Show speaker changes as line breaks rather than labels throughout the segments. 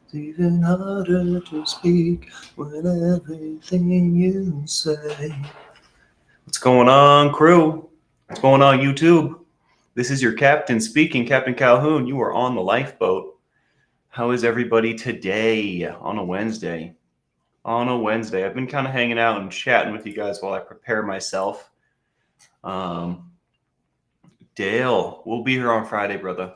It's even harder to speak when everything you say. What's going on, crew? What's going on, YouTube? This is your captain speaking, Captain Calhoun. You are on the lifeboat. How is everybody today on a Wednesday? I've been kind of hanging out and chatting with you guys while I prepare myself. Dale, we'll be here on Friday, brother.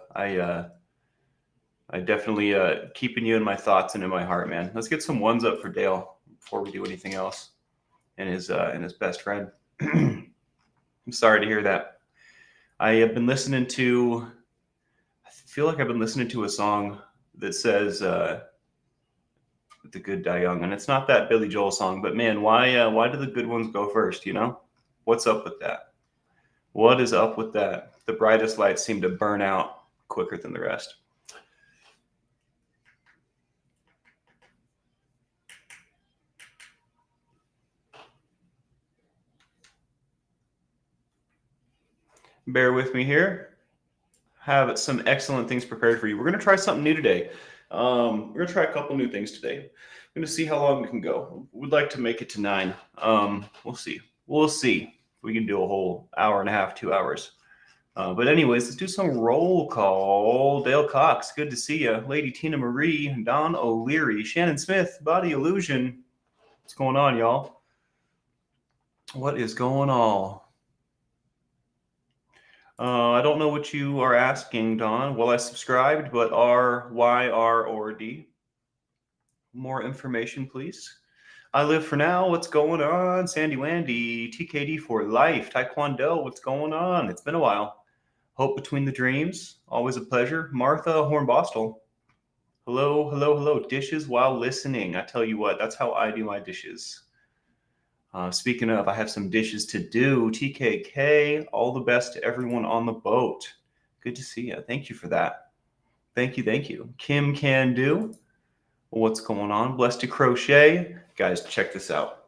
I definitely keeping you in my thoughts and in my heart, man. Let's get some ones up for Dale before we do anything else, and his best friend. I'm sorry to hear that. I have been listening to. I feel like I've been listening to a song that says "The Good Die Young," and it's not that Billy Joel song, but man, why do the good ones go first? You know, what's up with that? What is up with that? The brightest lights seem to burn out quicker than the rest. Bear with me here. Have some excellent things prepared for you. We're going to try something new today. We're going to try a couple new things today. We're going to see how long we can go. We'd like to make it to 9. We'll see. We'll see if we can do a whole hour and a half, 2 hours. But anyways, let's do some roll call. Dale Cox, good to see you. Lady Tina Marie, Don O'Leary, Shannon Smith, Body Illusion. What's going on, y'all? What is going on? I don't know what you are asking, Don. Well, I subscribed, but R, Y, R, or D? More information, please. I live for now. What's going on? Sandy Wandy, TKD for life. Taekwondo, what's going on? It's been a while. Hope between the dreams. Always a pleasure. Martha Hornbostel. Hello, hello, hello. Dishes while listening. I tell you what, that's how I do my dishes. Speaking of, I have some dishes to do. TKK, all the best to everyone on the boat. Good to see you. Thank you for that. Thank you. Kim Can Do. What's going on? Blessed to Crochet. Guys, check this out.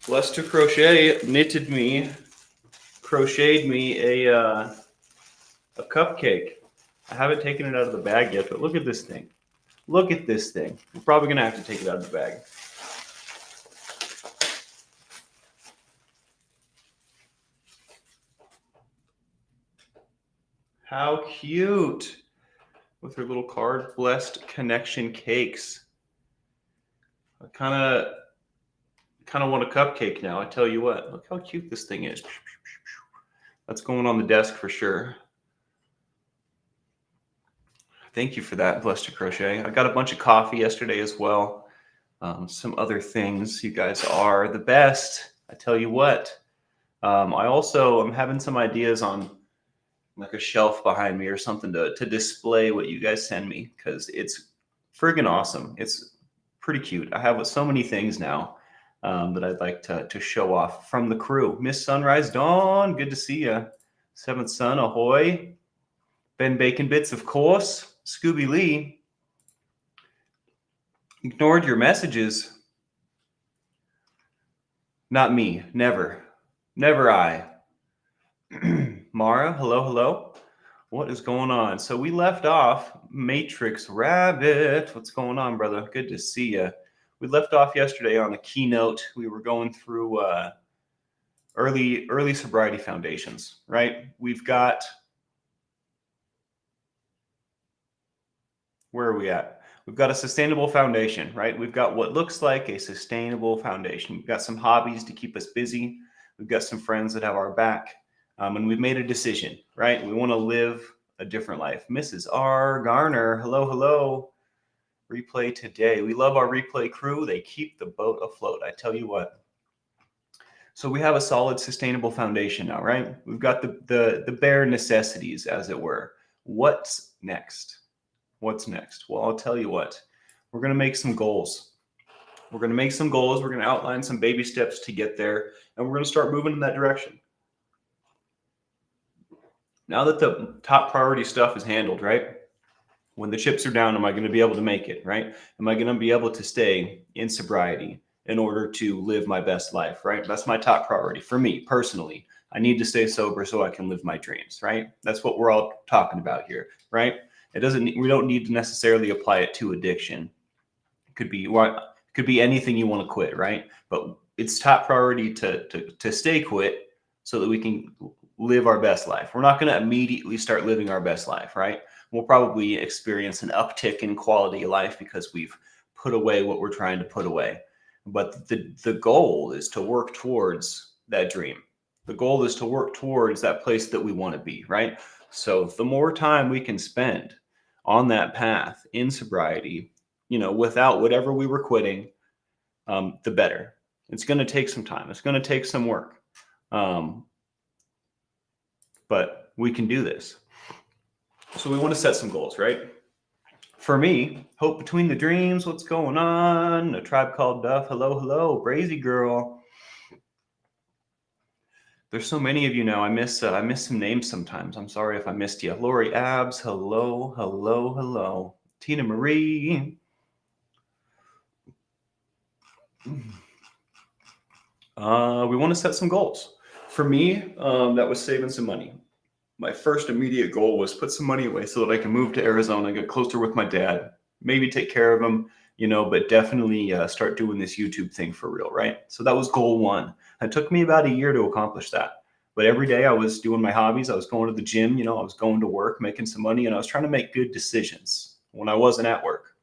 Blessed to Crochet crocheted me a cupcake. I haven't taken it out of the bag yet, but look at this thing. Look at this thing. We're probably going to have to take it out of the bag. How cute. With her little card, Blessed Connection Cakes. I kind of want a cupcake now. I tell you what. Look how cute this thing is. That's going on the desk for sure. Thank you for that, Blessed to Crochet. I got a bunch of coffee yesterday as well. Some other things. You guys are the best. I tell you what. I also am having some ideas on like a shelf behind me or something to display what you guys send me because it's friggin' awesome. It's pretty cute. I have so many things now that I'd like to show off from the crew. Miss Sunrise Dawn, good to see you. Seventh Son, ahoy. Ben Bacon Bits, of course. Scooby Lee. Ignored your messages. Not me. Never. Never I. Mara, hello. What is going on? So we left off Matrix Rabbit. What's going on, brother? Good to see you. We left off yesterday on a keynote. We were going through early sobriety foundations, right? We've got, where are we at? We've got a sustainable foundation, right? We've got what looks like a sustainable foundation. We've got some hobbies to keep us busy. We've got some friends that have our back. And we've made a decision, right? We want to live a different life. Mrs. R. Garner, hello. Replay today. We love our replay crew. They keep the boat afloat. I tell you what. So we have a solid, sustainable foundation now, right? We've got the bare necessities, as it were. What's next? Well, I'll tell you what. We're going to make some goals. We're going to outline some baby steps to get there, and we're going to start moving in that direction. Now that the top priority stuff is handled, right? When the chips are down, am I going to be able to make it, right? Am I going to be able to stay in sobriety in order to live my best life, right? That's my top priority for me personally. I need to stay sober so I can live my dreams, right? That's what we're all talking about here, right? We don't need to necessarily apply it to addiction. It could be anything you want to quit, right? But it's top priority to stay quit so that we can live our best life. We're not going to immediately start living our best life, right? We'll probably experience an uptick in quality of life because we've put away what we're trying to put away. But the goal is to work towards that dream. The goal is to work towards that place that we want to be, right? So the more time we can spend on that path in sobriety, without whatever we were quitting, the better. It's going to take some time. It's going to take some work. But we can do this. So we want to set some goals, right? For me, hope between the dreams, what's going on? A Tribe Called Duff, hello, hello, Brazy girl. There's so many of you now. I miss some names sometimes. I'm sorry if I missed you. Lori Abs, hello, hello, hello. Tina Marie. We want to set some goals. For me, that was saving some money. My first immediate goal was put some money away so that I can move to Arizona, get closer with my dad, maybe take care of him, but definitely start doing this YouTube thing for real, right? So that was goal one. It took me about a year to accomplish that. But every day I was doing my hobbies. I was going to the gym, I was going to work, making some money, and I was trying to make good decisions when I wasn't at work.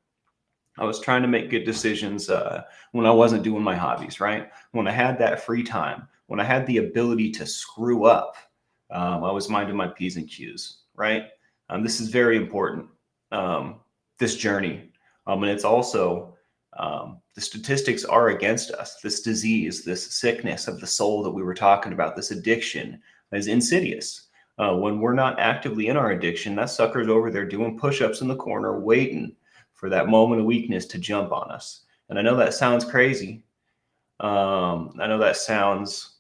I was trying to make good decisions when I wasn't doing my hobbies, right? When I had that free time, when I had the ability to screw up, I was minding my P's and Q's, right? This is very important, this journey. And it's also, the statistics are against us. This disease, this sickness of the soul that we were talking about, this addiction is insidious. When we're not actively in our addiction, that sucker's over there doing push-ups in the corner, waiting for that moment of weakness to jump on us. And I know that sounds crazy. I know that sounds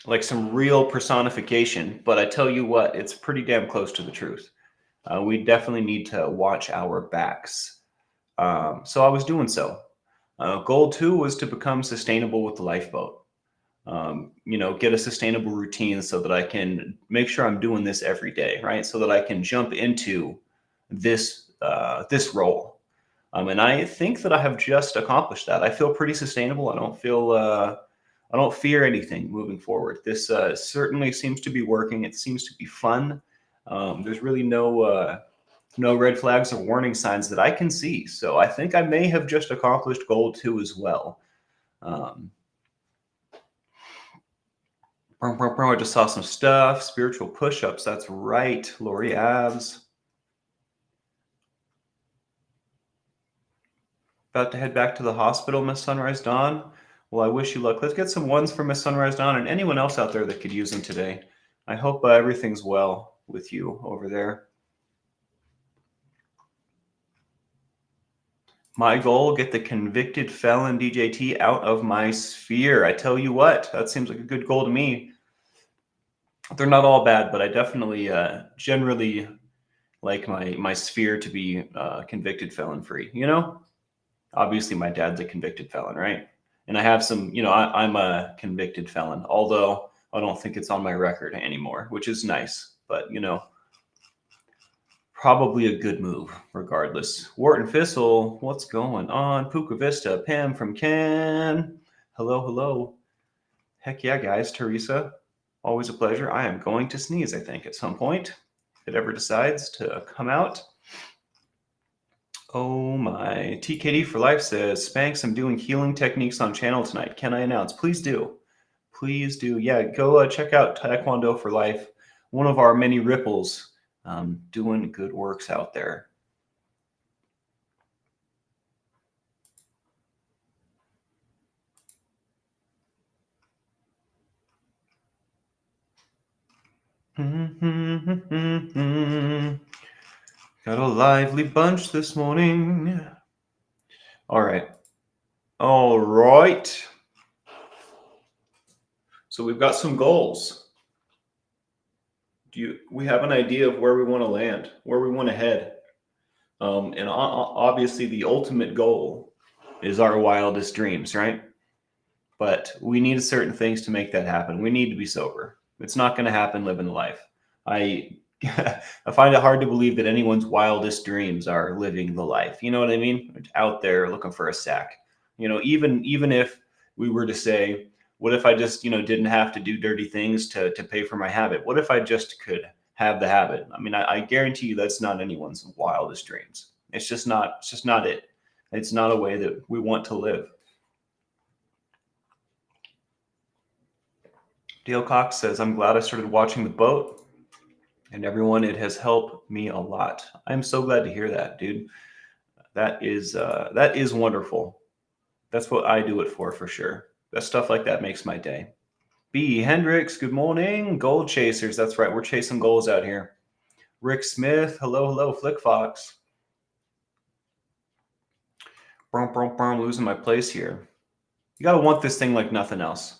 like some real personification, but I tell you what, it's pretty damn close to the truth. We definitely need to watch our backs. So I was doing so. Goal two was to become sustainable with the lifeboat. Get a sustainable routine so that I can make sure I'm doing this every day, right? So that I can jump into this role. And I think that I have just accomplished that. I feel pretty sustainable. I don't fear anything moving forward. This certainly seems to be working. It seems to be fun. There's really no red flags or warning signs that I can see. So I think I may have just accomplished goal two as well. I just saw some stuff. Spiritual push-ups. That's right, Lori Abs. About to head back to the hospital, Miss Sunrise Dawn. Well, I wish you luck. Let's get some ones for Miss Sunrise Dawn and anyone else out there that could use them today. I hope everything's well with you over there. My goal, get the convicted felon DJT out of my sphere. I tell you what, that seems like a good goal to me. They're not all bad, but I definitely generally like my sphere to be convicted felon free. Obviously my dad's a convicted felon, right? And I have some, I'm a convicted felon, although I don't think it's on my record anymore, which is nice, but probably a good move regardless. Wharton Thistle, what's going on? Puka Vista, Pam from Ken. Hello, hello. Heck yeah, guys. Teresa, always a pleasure. I am going to sneeze, I think, at some point, if it ever decides to come out. Oh my. TKD for Life says, Spanx, I'm doing healing techniques on channel tonight. Can I announce? Please do. Please do. Yeah, go check out Taekwondo for Life. One of our many ripples doing good works out there. Got a lively bunch this morning. All right. All right. So we've got some goals. we have an idea of where we want to land, where we want to head? And obviously, the ultimate goal is our wildest dreams, right? But we need certain things to make that happen. We need to be sober. It's not going to happen living the life. I I find it hard to believe that anyone's wildest dreams are living the life. You know what I mean? Out there looking for a sack. Even if we were to say, what if I just didn't have to do dirty things to pay for my habit? What if I just could have the habit? I mean, I guarantee you that's not anyone's wildest dreams. It's just not. It's just not it. It's not a way that we want to live. Dale Cox says, I'm glad I started watching The Boat, and everyone, it has helped me a lot. I'm so glad to hear that, dude. That is wonderful. That's what I do it for sure. That stuff like that makes my day. B. Hendricks, good morning. Gold chasers, that's right. We're chasing goals out here. Rick Smith, hello, Flick Fox. Losing my place here. You gotta want this thing like nothing else.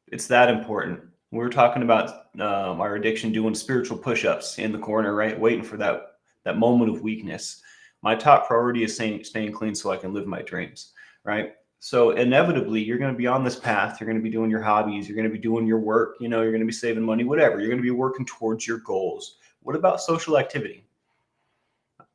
It's that important. We were talking about our addiction doing spiritual push-ups in the corner, right? Waiting for that moment of weakness. My top priority is staying clean so I can live my dreams, right? So inevitably, you're going to be on this path. You're going to be doing your hobbies. You're going to be doing your work. You're going to be saving money, whatever. You're going to be working towards your goals. What about social activity?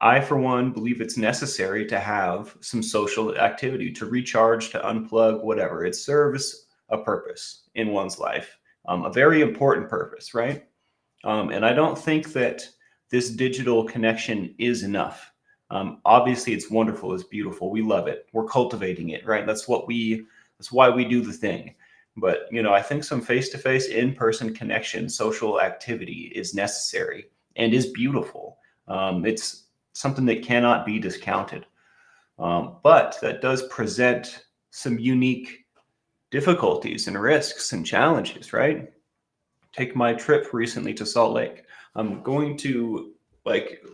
I, for one, believe it's necessary to have some social activity to recharge, to unplug, whatever. It serves a purpose in one's life, a very important purpose, right? And I don't think that this digital connection is enough. Obviously, it's wonderful, it's beautiful, we love it, we're cultivating it, right? That's why we do the thing. But I think some face-to-face, in-person connection, social activity is necessary and is beautiful. It's something that cannot be discounted. But that does present some unique difficulties and risks and challenges, right? Take my trip recently to Salt Lake. I'm going to,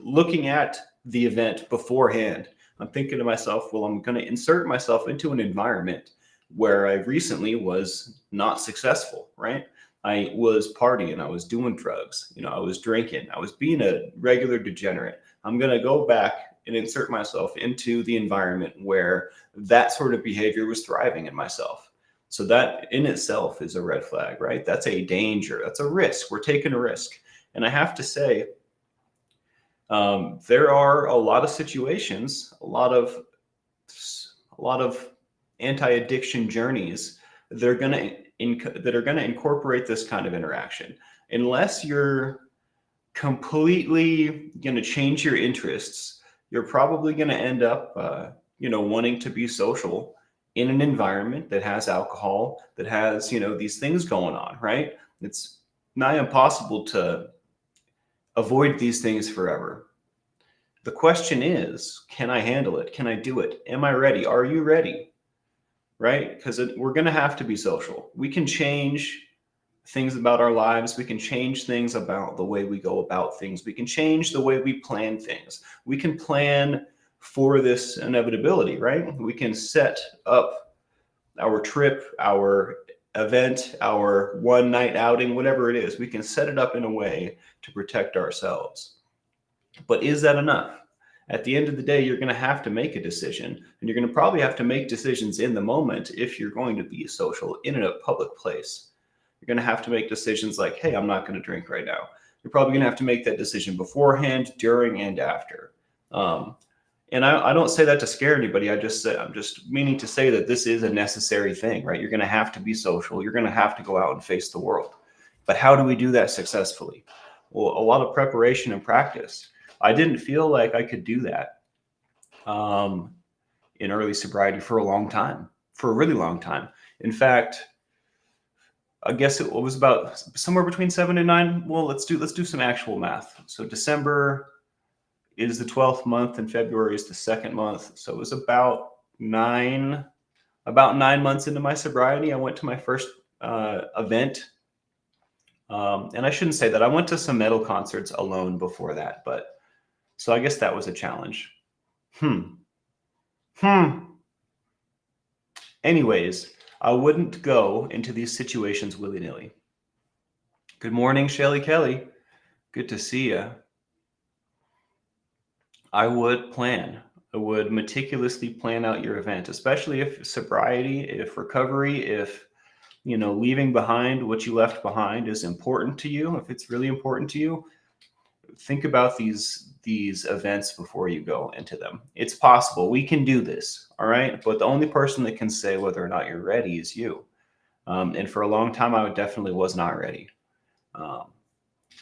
looking at the event beforehand, I'm thinking to myself, well, I'm going to insert myself into an environment where I recently was not successful, right? I was partying, I was doing drugs, I was drinking, I was being a regular degenerate. I'm going to go back and insert myself into the environment where that sort of behavior was thriving in myself. So that in itself is a red flag, right? That's a danger. That's a risk. We're taking a risk. And I have to say, there are a lot of situations, a lot of anti-addiction journeys that are going to incorporate this kind of interaction. Unless you're completely going to change your interests, you're probably going to end up, wanting to be social in an environment that has alcohol, that has, these things going on, right? It's nigh impossible to avoid these things forever. The question is, can I handle it? Can I do it? Am I ready? Are you ready? Right? Because we're going to have to be social. We can change things about our lives. We can change things about the way we go about things. We can change the way we plan things. We can plan for this inevitability, right? We can set up our trip, our event, our one night outing, whatever it is. We can set it up in a way to protect ourselves. But is that enough? At the end of the day, you're going to have to make a decision, and you're going to probably have to make decisions in the moment if you're going to be social in a public place. You're going to have to make decisions like, hey, I'm not going to drink right now. You're probably going to have to make that decision beforehand, during, and after. And I don't say that to scare anybody. I'm just meaning to say that this is a necessary thing, right? You're going to have to be social. You're going to have to go out and face the world. But how do we do that successfully? Well, a lot of preparation and practice. I didn't feel like I could do that in early sobriety for a really long time. In fact, I guess it was about somewhere between 7 and 9. Well, let's do some actual math. So December is the 12th month and February is the second month. So it was about 9 months into my sobriety. I went to my first event. And I shouldn't say that. I went to some metal concerts alone before that, but so I guess that was a challenge. Anyways, I wouldn't go into these situations willy-nilly. Good morning, Shelly Kelly. Good to see you. I would meticulously plan out your event, especially if sobriety, if recovery, if leaving behind what you left behind is important to you. If it's really important to you, think about these events before you go into them. It's possible. We can do this, all right? But the only person that can say whether or not you're ready is you. And for a long time, I definitely was not ready. Um,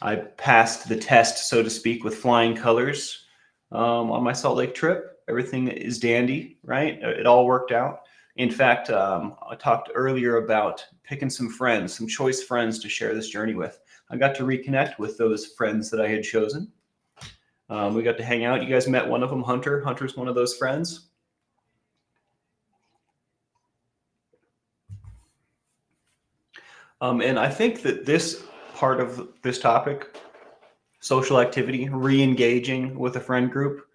I passed the test, so to speak, with flying colors on my Salt Lake trip. Everything is dandy, right? It all worked out. In fact, I talked earlier about picking some friends, some choice friends to share this journey with. I got to reconnect with those friends that I had chosen. We got to hang out. You guys met one of them, Hunter. Hunter's one of those friends. And I think that this part of this topic, social activity, re-engaging with a friend group,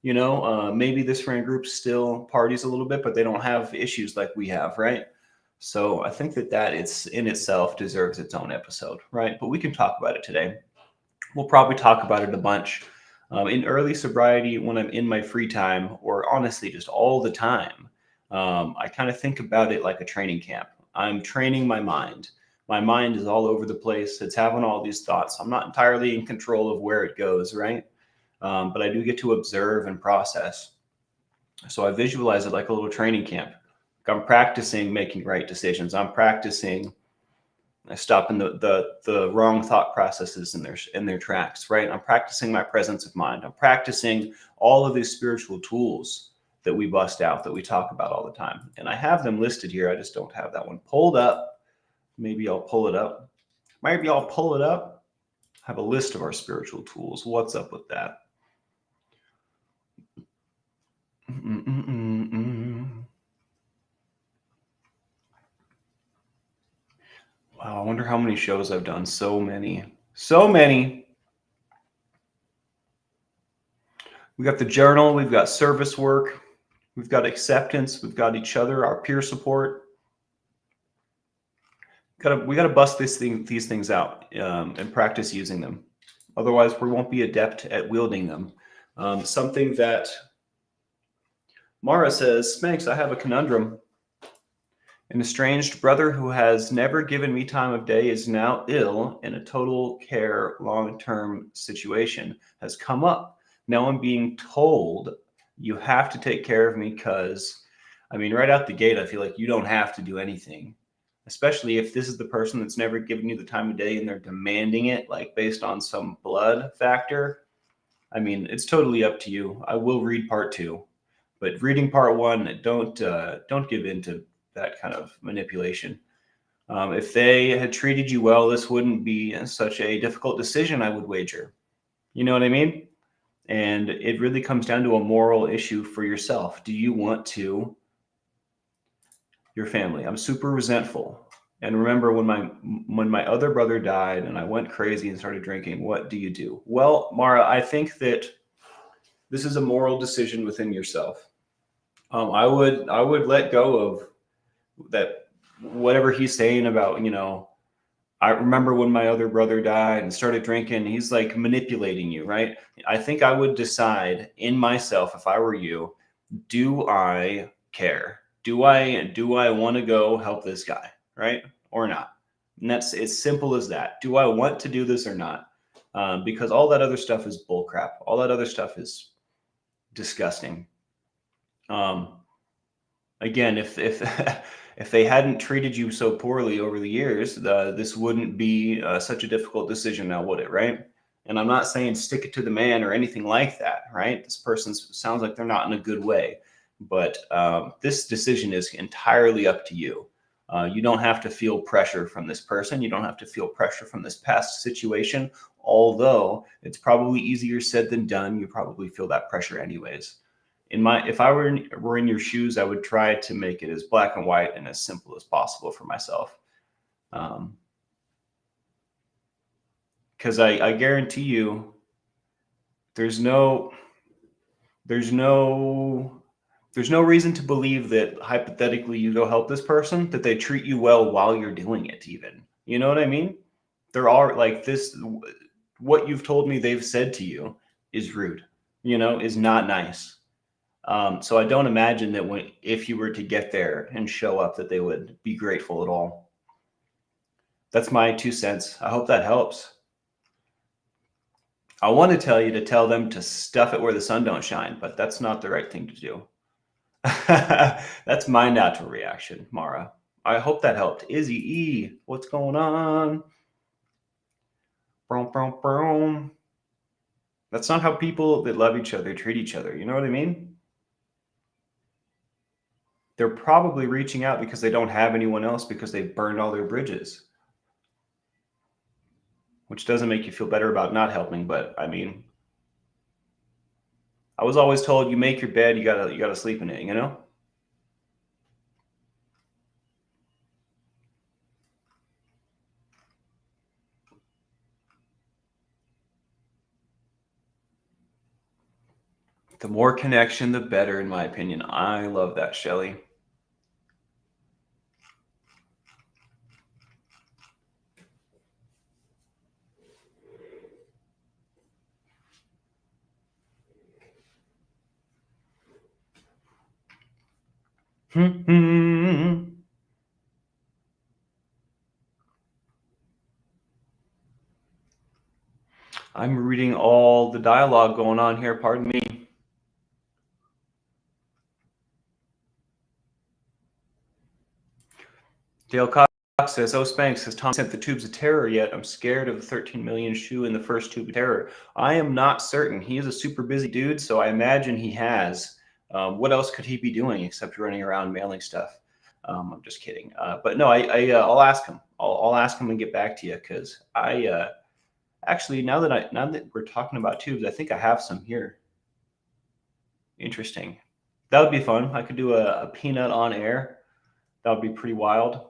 maybe this friend group still parties a little bit, but they don't have issues like we have, right? So I think that it's in itself deserves its own episode, right? But we can talk about it today. We'll probably talk about it a bunch. In early sobriety, when I'm in my free time, or honestly just all the time, I kind of think about it like a training camp. I'm training my mind. My mind is all over the place. It's having all these thoughts. I'm not entirely in control of where it goes, right? But I do get to observe and process. So I visualize it like a little training camp. I'm practicing making right decisions. I'm practicing stopping the wrong thought processes in their tracks, right? I'm practicing my presence of mind. I'm practicing all of these spiritual tools that we bust out, that we talk about all the time. And I have them listed here. I just don't have that one pulled up. Maybe I'll pull it up. Maybe I'll pull it up. I have a list of our spiritual tools. What's up with that? Wow, I wonder how many shows I've done. So many. So many. We got the journal, we've got service work, we've got acceptance, we've got each other, our peer support. We gotta bust these things out and practice using them. Otherwise, we won't be adept at wielding them. Something that Mara says, Smanks, I have a conundrum. An estranged brother who has never given me time of day is now ill in a total care long-term situation has come up. Now I'm being told you have to take care of me because, right out the gate, I feel like you don't have to do anything, especially if this is the person that's never given you the time of day and they're demanding it, like based on some blood factor. It's totally up to you. I will read part 2, but reading part 1, don't give in to that kind of manipulation. If they had treated you well, this wouldn't be such a difficult decision, I would wager. You know what I mean? And it really comes down to a moral issue for yourself. Do you want to? Your family. I'm super resentful. And remember when my other brother died and I went crazy and started drinking, what do you do? Well, Mara, I think that this is a moral decision within yourself. I would let go of that, whatever he's saying about, I remember when my other brother died and started drinking, he's like manipulating you, right? I think I would decide in myself, if I were you, do I care? Do I want to go help this guy, right? Or not? And that's as simple as that. Do I want to do this or not? Because all that other stuff is bullcrap. All that other stuff is disgusting. Again, if if they hadn't treated you so poorly over the years, this wouldn't be such a difficult decision now, would it? Right? And I'm not saying stick it to the man or anything like that, right? This person sounds like they're not in a good way, but this decision is entirely up to you. You don't have to feel pressure from this person. You don't have to feel pressure from this past situation, although it's probably easier said than done. You probably feel that pressure anyways. If I were in your shoes, I would try to make it as black and white and as simple as possible for myself. Because I guarantee you, there's no reason to believe that hypothetically you go help this person, that they treat you well while you're doing it even. You know what I mean? There are like this, what you've told me they've said to you is rude, is not nice. So I don't imagine that if you were to get there and show up, that they would be grateful at all. That's my 2 cents. I hope that helps. I want to tell you to tell them to stuff it where the sun don't shine, but that's not the right thing to do. That's my natural reaction, Mara. I hope that helped. Izzy E, what's going on? Broom, broom, broom. That's not how people that love each other treat each other. You know what I mean? They're probably reaching out because they don't have anyone else because they've burned all their bridges. Which doesn't make you feel better about not helping, but I mean, I was always told you make your bed, you gotta sleep in it, The more connection, the better, in my opinion. I love that, Shelly. I'm reading all the dialogue going on here. Pardon me. Dale Cox says, "Oh, Spanx, has Tom sent the tubes of terror yet? I'm scared of the 13 million shoe in the first tube of terror." I am not certain. He is a super busy dude, so I imagine he has. What else could he be doing except running around mailing stuff? I'm just kidding. But no, I'll ask him. I'll ask him and get back to you because actually now that we're talking about tubes, I think I have some here. Interesting. That would be fun. I could do a peanut on air. That would be pretty wild.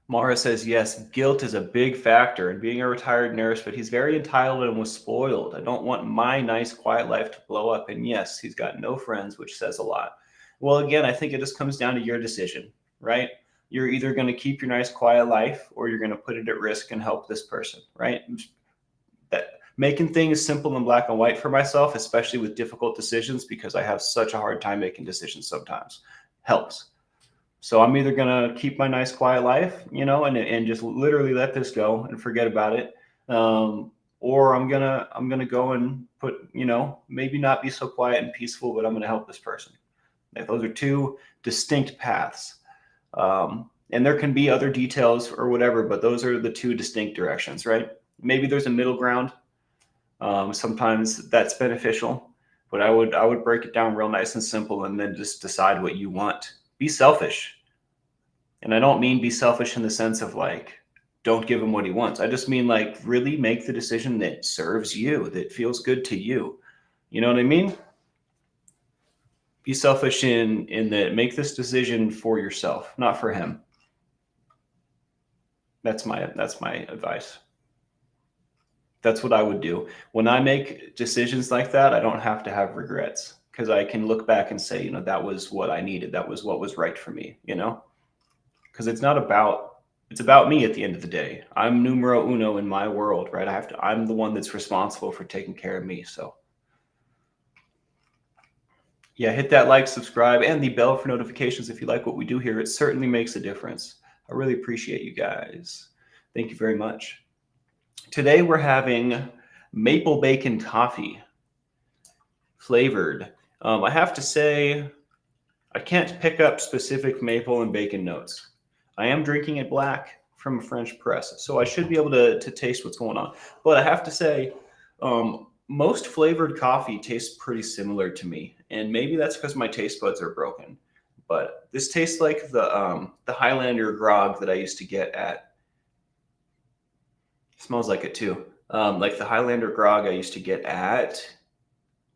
Mara says, yes, guilt is a big factor in being a retired nurse, but he's very entitled and was spoiled. I don't want my nice, quiet life to blow up. And yes, he's got no friends, which says a lot. Well, again, I think it just comes down to your decision, right? You're either going to keep your nice, quiet life or you're going to put it at risk and help this person, right? That making things simple and black and white for myself, especially with difficult decisions, because I have such a hard time making decisions sometimes, helps. So I'm either gonna keep my nice quiet life, and just literally let this go and forget about it, or I'm gonna go and put, maybe not be so quiet and peaceful, but I'm gonna help this person. Like, those are two distinct paths, and there can be other details or whatever, but those are the two distinct directions, right? Maybe there's a middle ground. Sometimes that's beneficial, but I would break it down real nice and simple, and then just decide what you want. Be selfish. And I don't mean be selfish in the sense of like, don't give him what he wants. I just mean like really make the decision that serves you, that feels good to you. You know what I mean? Be selfish in that make this decision for yourself, not for him. That's my advice. That's what I would do. When I make decisions like that, I don't have to have regrets because I can look back and say, that was what I needed. That was what was right for me, because it's about me at the end of the day. I'm numero uno in my world, right? I'm the one that's responsible for taking care of me. So yeah, hit that like, subscribe, and the bell for notifications if you like what we do here. It certainly makes a difference. I really appreciate you guys. Thank you very much. Today we're having maple bacon coffee flavored. I have to say, I can't pick up specific maple and bacon notes. I am drinking it black from a French press, so I should be able to taste what's going on. But I have to say, most flavored coffee tastes pretty similar to me, and maybe that's because my taste buds are broken. But this tastes like the Highlander grog that I used to get at. Smells like it too. Like the Highlander grog I used to get at,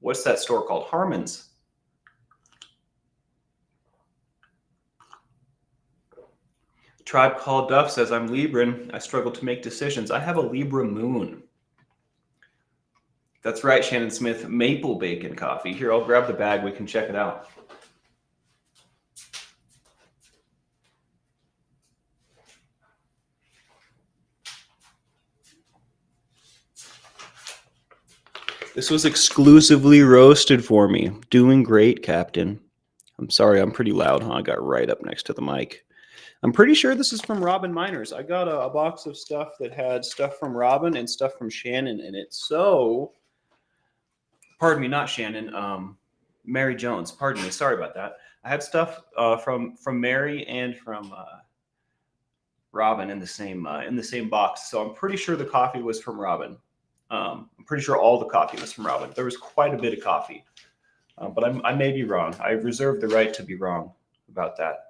what's that store called? Harmon's. Tribe Called Duff says, I'm Libran. I struggle to make decisions. I have a Libra moon. That's right, Shannon Smith. Maple bacon coffee. Here, I'll grab the bag. We can check it out. This was exclusively roasted for me. Doing great, Captain. I'm sorry, I'm pretty loud, huh? I got right up next to the mic. I'm pretty sure this is from Robin Miners. I got a box of stuff that had stuff from Robin and stuff from Shannon in it. So, pardon me, not Shannon. Mary Jones. Pardon me. Sorry about that. I had stuff from Mary and from Robin in the same box. So I'm pretty sure the coffee was from Robin. I'm pretty sure all the coffee was from Robin. There was quite a bit of coffee, but I may be wrong. I reserve the right to be wrong about that.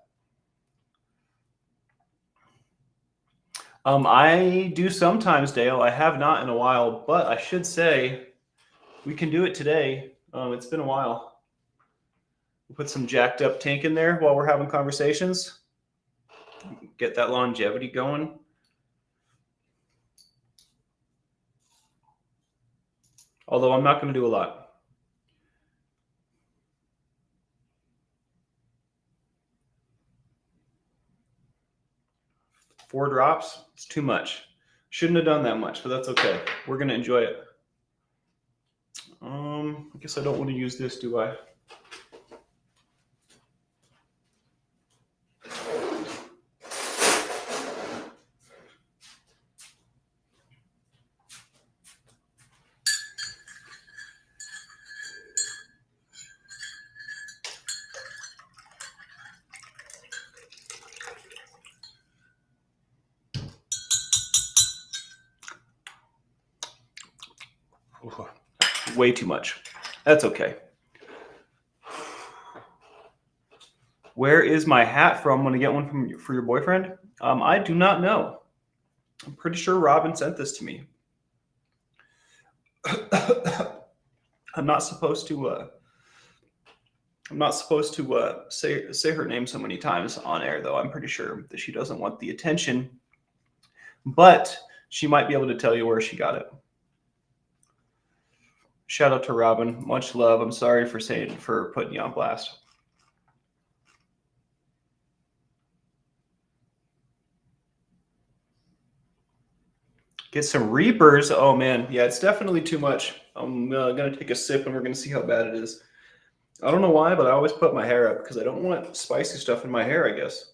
I do sometimes, Dale. I have not in a while, but I should say we can do it today. It's been a while. We'll put some jacked up tank in there while we're having conversations. Get that longevity going. Although I'm not going to do a lot. 4 drops, it's too much. Shouldn't have done that much, but that's okay. We're going to enjoy it. I guess I don't want to use this, do I? Way too much. That's okay. Where is my hat from? Want to get one for your boyfriend? I do not know. I'm pretty sure Robin sent this to me. I'm not supposed to say her name so many times on air, though. I'm pretty sure that she doesn't want the attention, but she might be able to tell you where she got it. Shout out to Robin. Much love. I'm sorry for putting you on blast. Get some Reapers. Oh, man. Yeah, it's definitely too much. I'm going to take a sip and we're going to see how bad it is. I don't know why, but I always put my hair up because I don't want spicy stuff in my hair, I guess.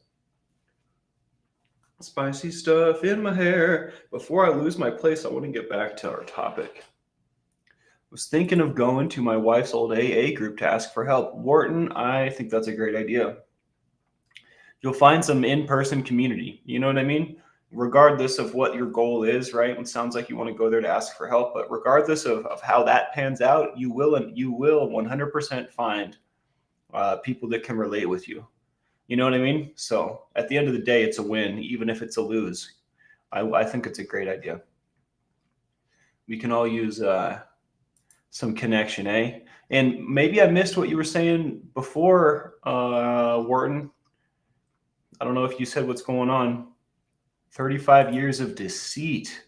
Spicy stuff in my hair. Before I lose my place, I want to get back to our topic. I was thinking of going to my wife's old AA group to ask for help. Wharton, I think that's a great idea. You'll find some in-person community. You know what I mean? Regardless of what your goal is, right? It sounds like you want to go there to ask for help, but regardless of how that pans out, you will 100% find people that can relate with you. You know what I mean? So at the end of the day, it's a win, even if it's a lose. I think it's a great idea. We can all use some connection, eh? And maybe I missed what you were saying before, Wharton. I don't know if you said what's going on. 35 years of deceit.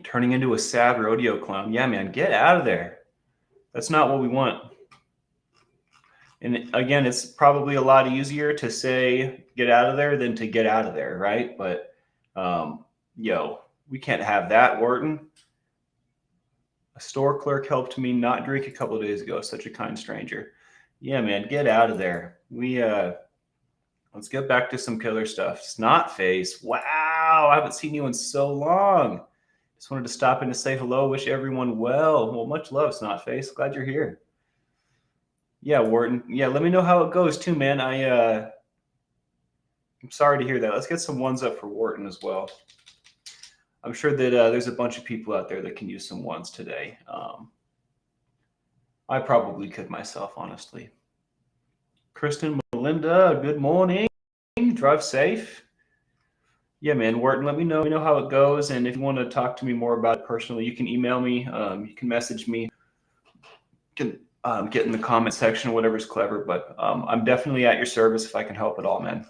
Turning into a sad rodeo clown. Yeah, man, get out of there. That's not what we want. And again, it's probably a lot easier to say get out of there than to get out of there, right? But, we can't have that, Wharton. A store clerk helped me not drink a couple of days ago. Such a kind stranger. Yeah, man, get out of there. Let's get back to some killer stuff. Snot face. Wow, I haven't seen you in so long. Just wanted to stop in to say hello. Wish everyone well. Well, much love, Snot face. Glad you're here. Yeah, Wharton. Yeah, let me know how it goes too, man. I'm sorry to hear that. Let's get some ones up for Wharton as well. I'm sure that there's a bunch of people out there that can use some ones today. I probably could myself, honestly. Kristen, Melinda, good morning. Drive safe. Yeah, man, Wharton, let me know how it goes. And if you want to talk to me more about it personally, you can email me. You can message me. You can get in the comment section, whatever's clever. But I'm definitely at your service if I can help at all, man.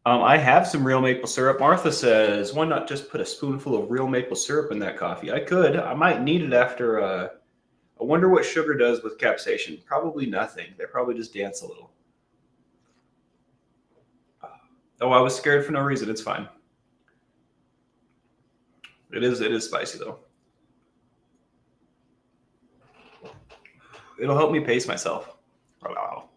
I have some real maple syrup. Martha says, why not just put a spoonful of real maple syrup in that coffee? I could. I might need it after I wonder what sugar does with capsaicin. Probably nothing. They probably just dance a little. Oh, I was scared for no reason. It's fine. It is spicy though. It'll help me pace myself. Wow.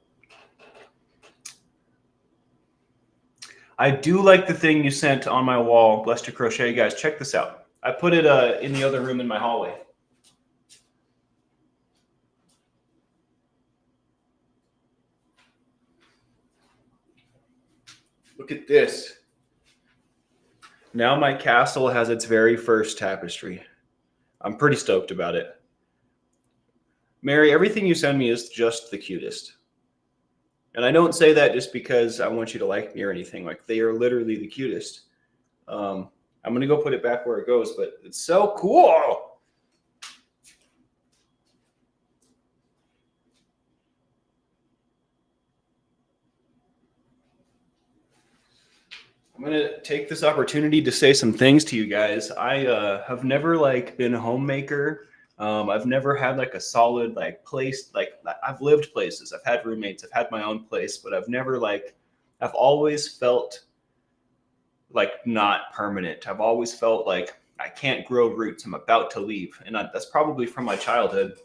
I do like the thing you sent on my wall, Blessed to Crochet. Guys, check this out. I put it in the other room in my hallway. Look at this. Now my castle has its very first tapestry. I'm pretty stoked about it. Mary, everything you send me is just the cutest. And I don't say that just because I want you to like me or anything. Like, they are literally the cutest. I'm going to go put it back where it goes, but it's so cool. I'm going to take this opportunity to say some things to you guys. I have never been a homemaker. I've never had a solid place. I've lived places. I've had roommates. I've had my own place, but I've never I've always felt not permanent. I've always felt like I can't grow roots. I'm about to leave. And that's probably from my childhood,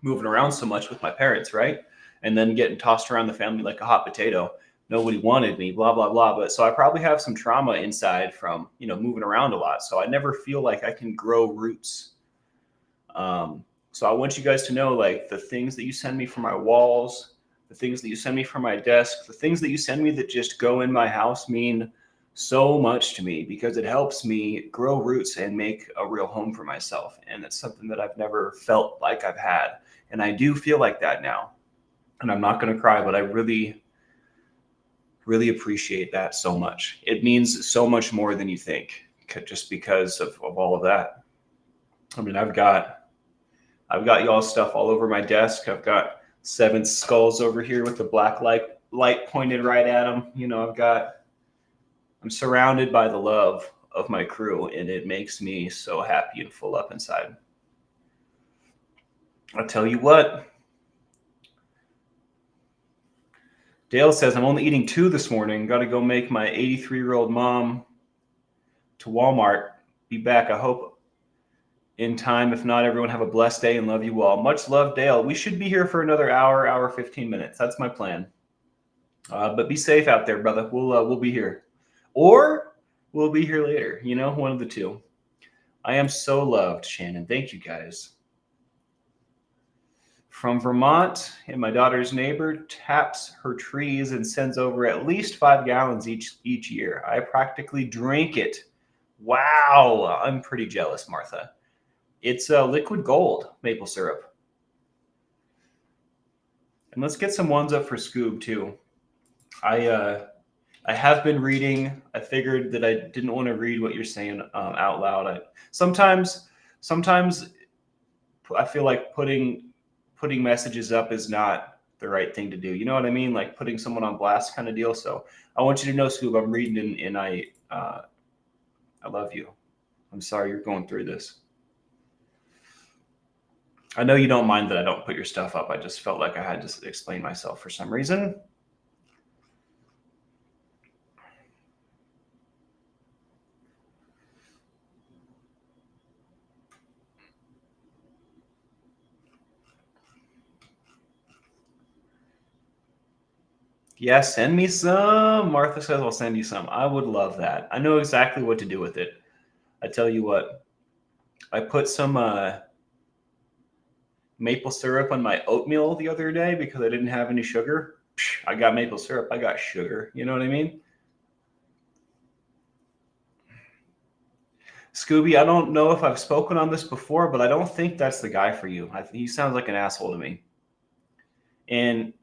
moving around so much with my parents, right? And then getting tossed around the family like a hot potato. Nobody wanted me, blah, blah, blah. But so I probably have some trauma inside from, moving around a lot. So I never feel like I can grow roots. So I want you guys to know, the things that you send me for my walls, the things that you send me for my desk, the things that you send me that just go in my house mean so much to me, because it helps me grow roots and make a real home for myself. And it's something that I've never felt like I've had. And I do feel like that now. And I'm not going to cry, but I really, really appreciate that so much. It means so much more than you think, just because of all of that. I mean, I've got y'all's stuff all over my desk. I've got 7 skulls over here with the black light pointed right at them. I'm surrounded by the love of my crew, and it makes me so happy and full up inside. I'll tell you what. Dale says, I'm only eating 2 this morning. Got to go make my 83-year-old mom to Walmart. Be back, I hope, in time. If not, everyone have a blessed day and love you all. Much love, Dale. We should be here for another hour 15 minutes. That's my plan. But be safe out there, brother. We'll be here. Or we'll be here later. One of the two. I am so loved, Shannon. Thank you, guys. From Vermont, and my daughter's neighbor taps her trees and sends over at least 5 gallons each year. I practically drink it. Wow. I'm pretty jealous, Martha. It's liquid gold maple syrup. And let's get some ones up for Scoob too. I have been reading. I figured that I didn't want to read what you're saying out loud. Sometimes I feel like putting messages up is not the right thing to do. You know what I mean? Like putting someone on blast kind of deal. So I want you to know, Scoob, I'm reading and I love you. I'm sorry you're going through this. I know you don't mind that I don't put your stuff up. I just felt like I had to explain myself for some reason. Yeah, send me some. Martha says I'll send you some. I would love that. I know exactly what to do with it. I tell you what, I put some maple syrup on my oatmeal the other day because I didn't have any sugar. I got maple syrup. I got sugar. You know what I mean? Scooby, I don't know if I've spoken on this before, but I don't think that's the guy for you. He sounds like an asshole to me. And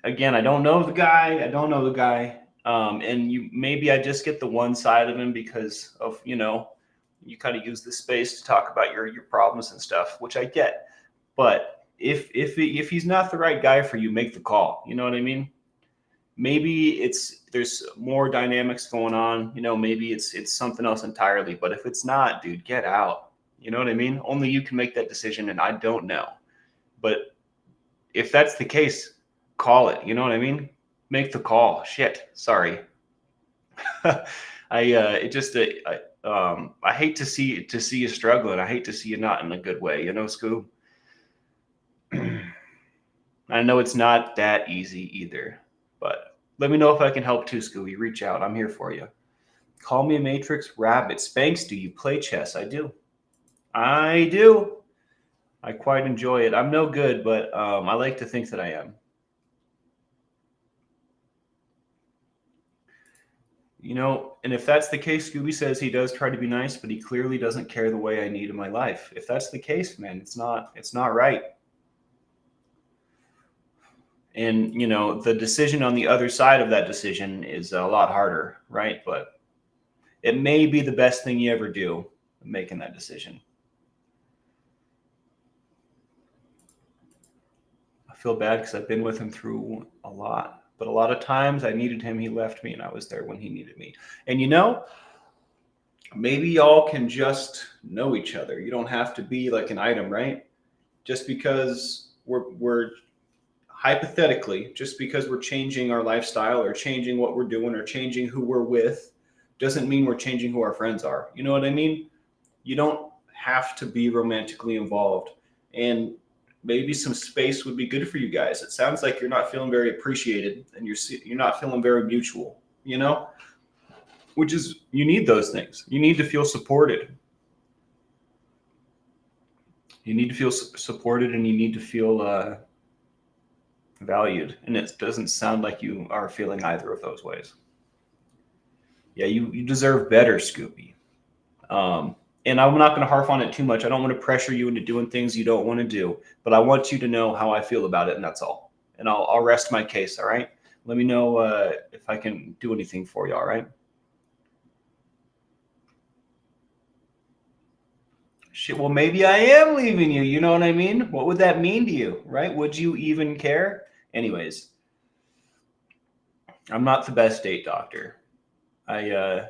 again, I don't know the guy. And maybe I just get the one side of him because of, you kind of use the space to talk about your problems and stuff, which I get. But if he's not the right guy for you, make the call. You know what I mean? Maybe there's more dynamics going on. Maybe it's something else entirely. But if it's not, dude, get out. You know what I mean? Only you can make that decision, and I don't know. But if that's the case, call it. You know what I mean? Make the call. Shit. Sorry. I hate to see you struggling. I hate to see you not in a good way. You know, Scoob. I know it's not that easy either, but let me know if I can help too, Scooby. Reach out. I'm here for you. Call me a Matrix Rabbit. Spanx, do you play chess? I do. I do. I quite enjoy it. I'm no good, but I like to think that I am. You know, and if that's the case, Scooby says he does try to be nice, but he clearly doesn't care the way I need in my life. If that's the case, man, it's not right. And, you know, the decision on the other side of that decision is a lot harder, right? But it may be the best thing you ever do, making that decision. I feel bad because I've been with him through a lot. But a lot of times I needed him, he left me, and I was there when he needed me. And, you know, maybe y'all can just know each other. You don't have to be like an item, right? Just because we're hypothetically, just because we're changing our lifestyle or changing what we're doing or changing who we're with, doesn't mean we're changing who our friends are. You know what I mean? You don't have to be romantically involved. And maybe some space would be good for you guys. It sounds like you're not feeling very appreciated and you're not feeling very mutual, you know? Which is, you need those things. You need to feel supported. You need to feel supported, and you need to feel valued. And it doesn't sound like you are feeling either of those ways. Yeah, you deserve better, Scoopy. And I'm not going to harp on it too much. I don't want to pressure you into doing things you don't want to do, but I want you to know how I feel about it, and that's all. And I'll rest my case, all right? Let me know if I can do anything for you, all right? Shit, well, maybe I am leaving you. You know what I mean? What would that mean to you, right? Would you even care? Anyways, I'm not the best date doctor. I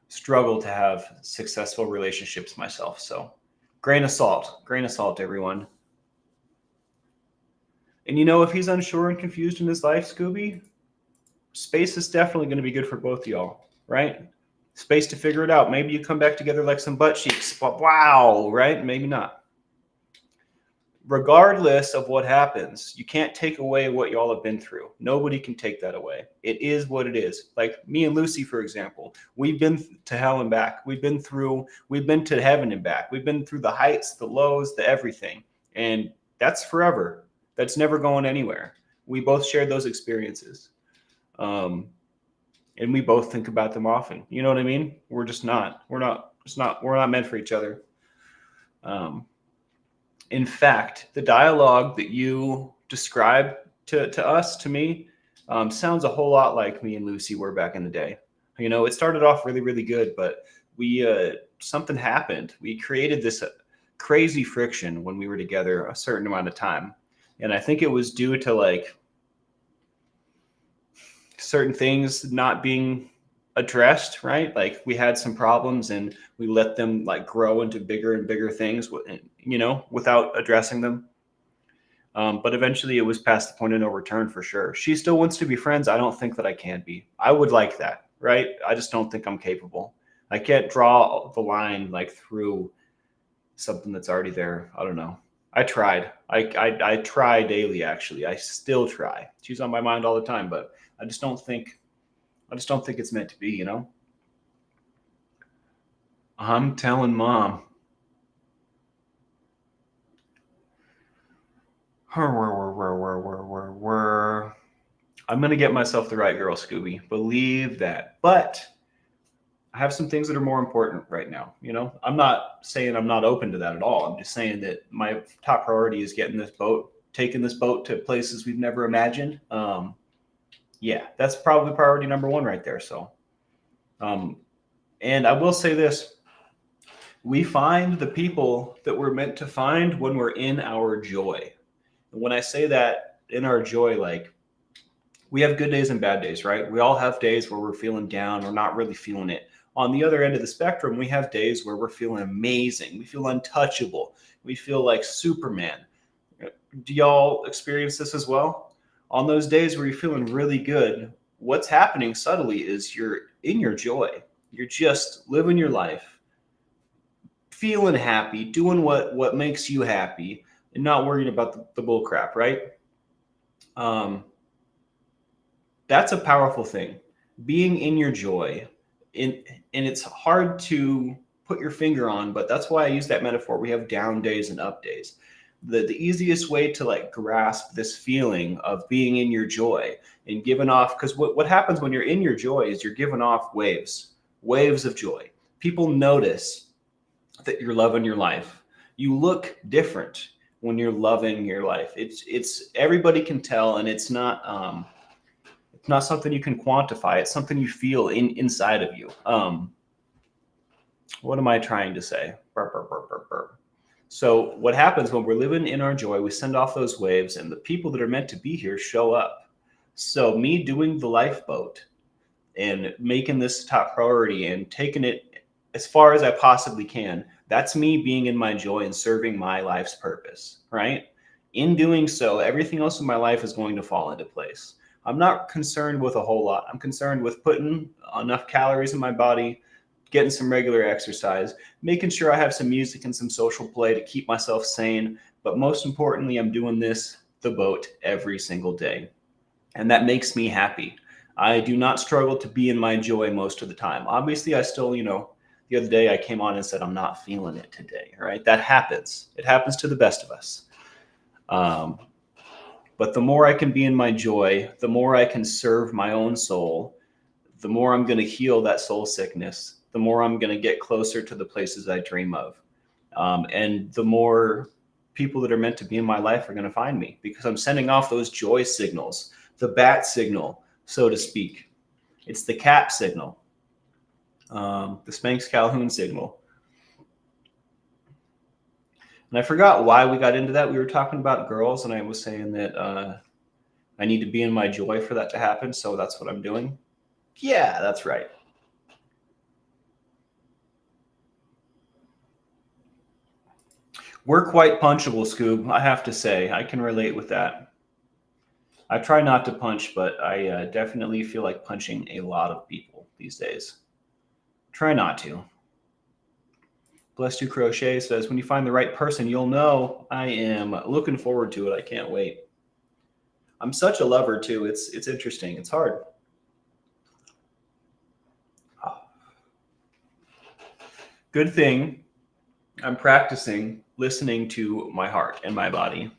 struggle to have successful relationships myself. So grain of salt, everyone. And you know, if he's unsure and confused in his life, Scooby, space is definitely going to be good for both of y'all, right? Space to figure it out. Maybe you come back together like some butt cheeks. But wow, right? Maybe not. Regardless of what happens, you can't take away what y'all have been through. Nobody can take that away. It is what it is. Like me and Lucy, for example, we've been to hell and back. We've been to heaven and back. We've been through the heights, the lows, the everything. And that's forever. That's never going anywhere. We both shared those experiences. And we both think about them often. You know what I mean? We're not meant for each other. In fact, the dialogue that you described to me, sounds a whole lot like me and Lucy were back in the day. You know, it started off really, really good, but something happened. We created this crazy friction when we were together a certain amount of time. And I think it was due to like certain things not being addressed, right? Like we had some problems and we let them like grow into bigger and bigger things, you know, without addressing them. But eventually it was past the point of no return for sure. She still wants to be friends. I don't think that I can be. I would like that, right? I just don't think I'm capable. I can't draw the line like through something that's already there. I don't know. I tried. I try daily, actually. I still try. She's on my mind all the time, but I just don't think it's meant to be, you know? I'm telling mom. I'm going to get myself the right girl, Scooby. Believe that. But I have some things that are more important right now. You know, I'm not saying I'm not open to that at all. I'm just saying that my top priority is taking this boat to places we've never imagined. Yeah, that's probably priority number one right there. So, and I will say this, we find the people that we're meant to find when we're in our joy. And when I say that, in our joy, like we have good days and bad days, right? We all have days where we're feeling down, we're not really feeling it. On the other end of the spectrum, we have days where we're feeling amazing. We feel untouchable. We feel like Superman. Do y'all experience this as well? On those days where you're feeling really good, what's happening subtly is you're in your joy. You're just living your life, feeling happy, doing what makes you happy, and not worrying about the bull crap, right? Um, that's a powerful thing. Being in your joy, in and it's hard to put your finger on, but that's why I use that metaphor. We have down days and up days. The easiest way to like grasp this feeling of being in your joy and giving off, because what happens when you're in your joy is you're giving off waves of joy. People notice that you're loving your life. You look different when you're loving your life. It's everybody can tell, and it's not something you can quantify. It's something you feel inside of you. What am I trying to say? Burp, burp, burp, burp, burp. So what happens when we're living in our joy, we send off those waves and the people that are meant to be here show up. So me doing the lifeboat and making this top priority and taking it as far as I possibly can, that's me being in my joy and serving my life's purpose, right? In doing so, everything else in my life is going to fall into place. I'm not concerned with a whole lot. I'm concerned with putting enough calories in my body, getting some regular exercise, making sure I have some music and some social play to keep myself sane. But most importantly, I'm doing the boat, every single day. And that makes me happy. I do not struggle to be in my joy most of the time. Obviously, I still, the other day I came on and said, I'm not feeling it today, right? That happens. It happens to the best of us. But the more I can be in my joy, the more I can serve my own soul, the more I'm going to heal that soul sickness, the more I'm going to get closer to the places I dream of. And the more people that are meant to be in my life are going to find me because I'm sending off those joy signals, the bat signal, so to speak. It's the cat signal, the Spanx Calhoun signal. And I forgot why we got into that. We were talking about girls, and I was saying that I need to be in my joy for that to happen. So that's what I'm doing. Yeah, that's right. We're quite punchable, Scoob. I have to say, I can relate with that. I try not to punch, but I definitely feel like punching a lot of people these days. Try not to. Bless You Crochet says, when you find the right person, you'll know. I am looking forward to it. I can't wait. I'm such a lover, too. It's interesting. It's hard. Good thing I'm practicing listening to my heart and my body.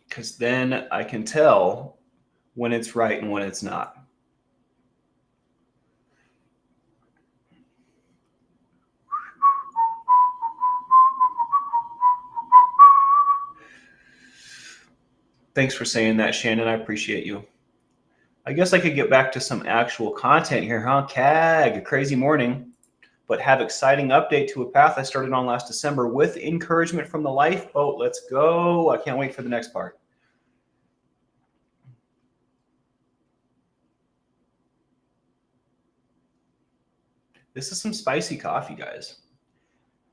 Because then I can tell when it's right and when it's not. Thanks for saying that, Shannon. I appreciate you. I guess I could get back to some actual content here, huh? CAG, crazy morning. But have exciting update to a path I started on last December with encouragement from the lifeboat. Let's go. I can't wait for the next part. This is some spicy coffee, guys.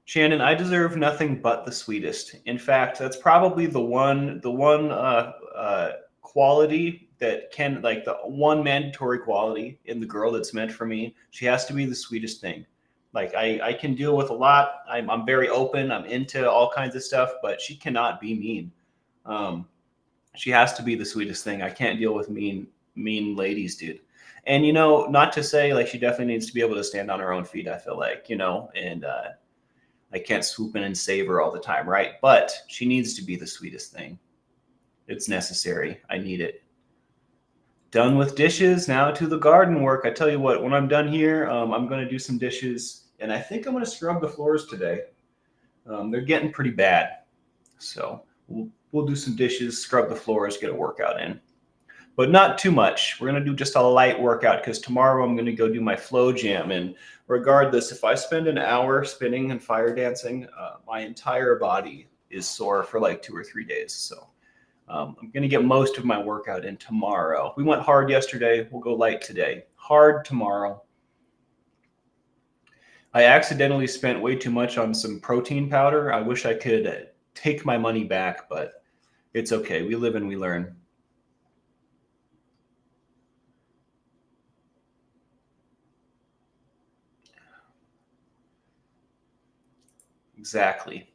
Shannon, I deserve nothing but the sweetest. In fact, that's probably the one quality that can, like the one mandatory quality in the girl that's meant for me. She has to be the sweetest thing. Like I can deal with a lot. I'm very open. I'm into all kinds of stuff, but she cannot be mean. She has to be the sweetest thing. I can't deal with mean ladies, dude. And not to say like she definitely needs to be able to stand on her own feet. I feel like and I can't swoop in and save her all the time, right? But she needs to be the sweetest thing. It's necessary. I need it. Done with dishes. Now to the garden work. I tell you what, when I'm done here, I'm going to do some dishes, and I think I'm going to scrub the floors today. They're getting pretty bad, so we'll do some dishes, scrub the floors, get a workout in. But not too much. We're going to do just a light workout because tomorrow I'm going to go do my flow jam. And regardless, if I spend an hour spinning and fire dancing, my entire body is sore for like 2 or 3 days. So I'm going to get most of my workout in tomorrow. We went hard yesterday. We'll go light today. Hard tomorrow. I accidentally spent way too much on some protein powder. I wish I could take my money back, but it's okay. We live and we learn. Exactly.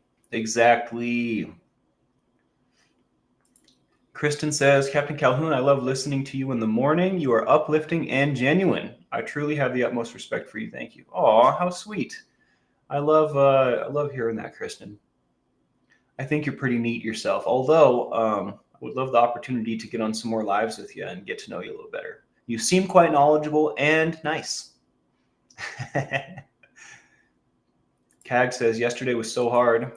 Kristen says, Captain Calhoun, I love listening to you in the morning. You are uplifting and genuine. I truly have the utmost respect for you. Thank you. Aw, how sweet. I love hearing that, Kristen. I think you're pretty neat yourself. Although I would love the opportunity to get on some more lives with you and get to know you a little better. You seem quite knowledgeable and nice. Cag says, yesterday was so hard.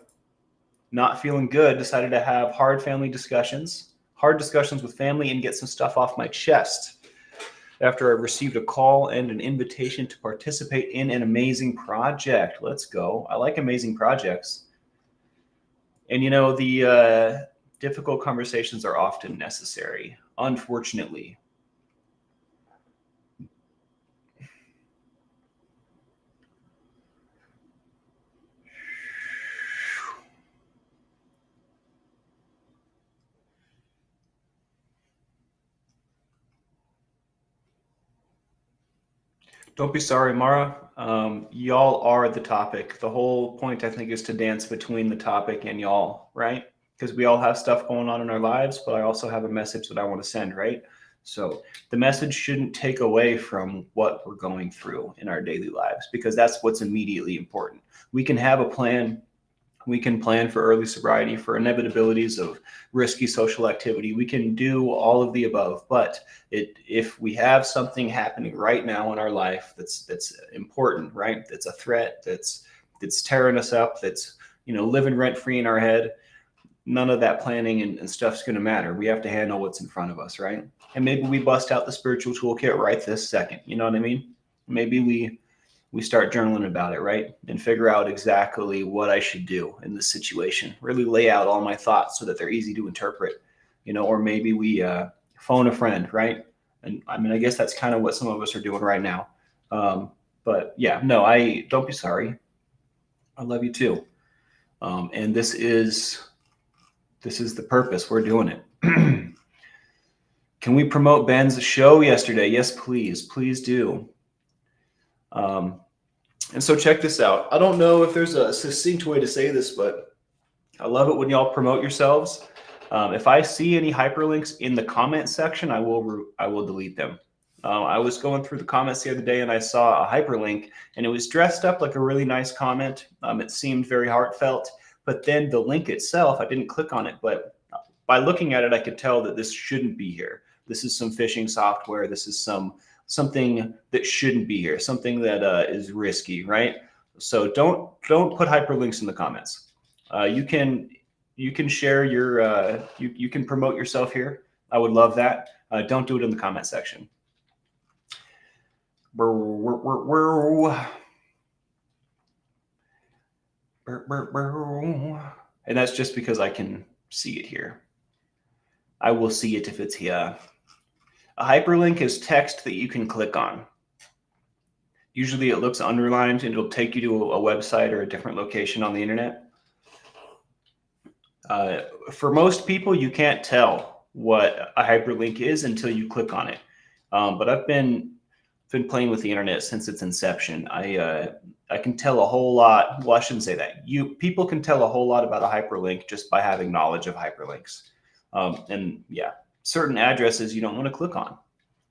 Not feeling good. Decided to have hard discussions with family and get some stuff off my chest. After I received a call and an invitation to participate in an amazing project. Let's go. I like amazing projects. And the difficult conversations are often necessary, unfortunately. Don't be sorry, Mara. Y'all are the topic. The whole point, I think, is to dance between the topic and y'all, right? Because we all have stuff going on in our lives, but I also have a message that I want to send, right? So the message shouldn't take away from what we're going through in our daily lives, because that's what's immediately important. We can have a plan. We can plan for early sobriety, for inevitabilities of risky social activity. We can do all of the above, but if we have something happening right now in our life that's important, right? That's a threat, that's tearing us up, that's living rent free in our head. None of that planning and stuff's going to matter. We have to handle what's in front of us, right? And maybe we bust out the spiritual toolkit right this second. You know what I mean? Maybe we start journaling about it, right? And figure out exactly what I should do in this situation. Really lay out all my thoughts so that they're easy to interpret, or maybe we phone a friend, right? And I mean, I guess that's kind of what some of us are doing right now. But yeah, no, I don't be sorry. I love you too. And this is the purpose. We're doing it. Can we promote Ben's show yesterday? Yes, please. Please do. And so check this out. I don't know if there's a succinct way to say this, but I love it when y'all promote yourselves. If I see any hyperlinks in the comment section, I will delete them. I was going through the comments the other day and I saw a hyperlink and it was dressed up like a really nice comment. It seemed very heartfelt, but then the link itself, I didn't click on it, but by looking at it, I could tell that this shouldn't be here. This is some phishing software. This is something that shouldn't be here, something that is risky, right? So don't put hyperlinks in the comments. You can share your you can promote yourself here. I would love that. Don't do it in the comment section. And that's just because I can see it here. I will see it if it's here. A hyperlink is text that you can click on. Usually it looks underlined and it'll take you to a website or a different location on the internet. For most people, you can't tell what a hyperlink is until you click on it. But I've been playing with the internet since its inception. I can tell a whole lot. Well, I shouldn't say that. People can tell a whole lot about a hyperlink just by having knowledge of hyperlinks. And yeah, certain addresses you don't want to click on.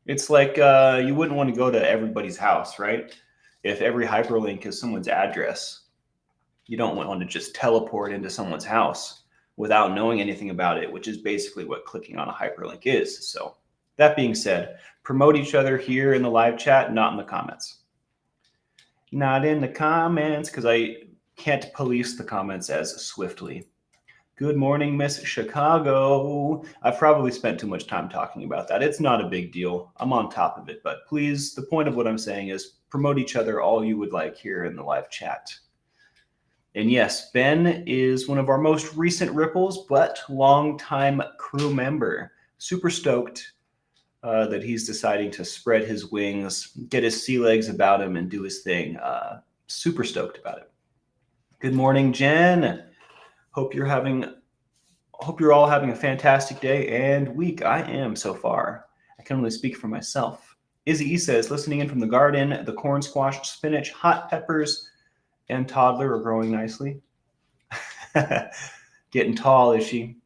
It's like you wouldn't want to go to everybody's house, right? If every hyperlink is someone's address, you don't want to just teleport into someone's house without knowing anything about it, which is basically what clicking on a hyperlink is. So that being said, promote each other here in the live chat, not in the comments. Not in the comments, because I can't police the comments as swiftly. Good morning, Miss Chicago. I've probably spent too much time talking about that. It's not a big deal. I'm on top of it. But please, the point of what I'm saying is promote each other all you would like here in the live chat. And yes, Ben is one of our most recent Ripples, but longtime crew member. Super stoked that he's deciding to spread his wings, get his sea legs about him, and do his thing. Super stoked about it. Good morning, Jen. Hope you're all having a fantastic day and week. I am so far. I can only speak for myself. Izzy E says, listening in from the garden, the corn, squash, spinach, hot peppers, and toddler are growing nicely. Getting tall, is she?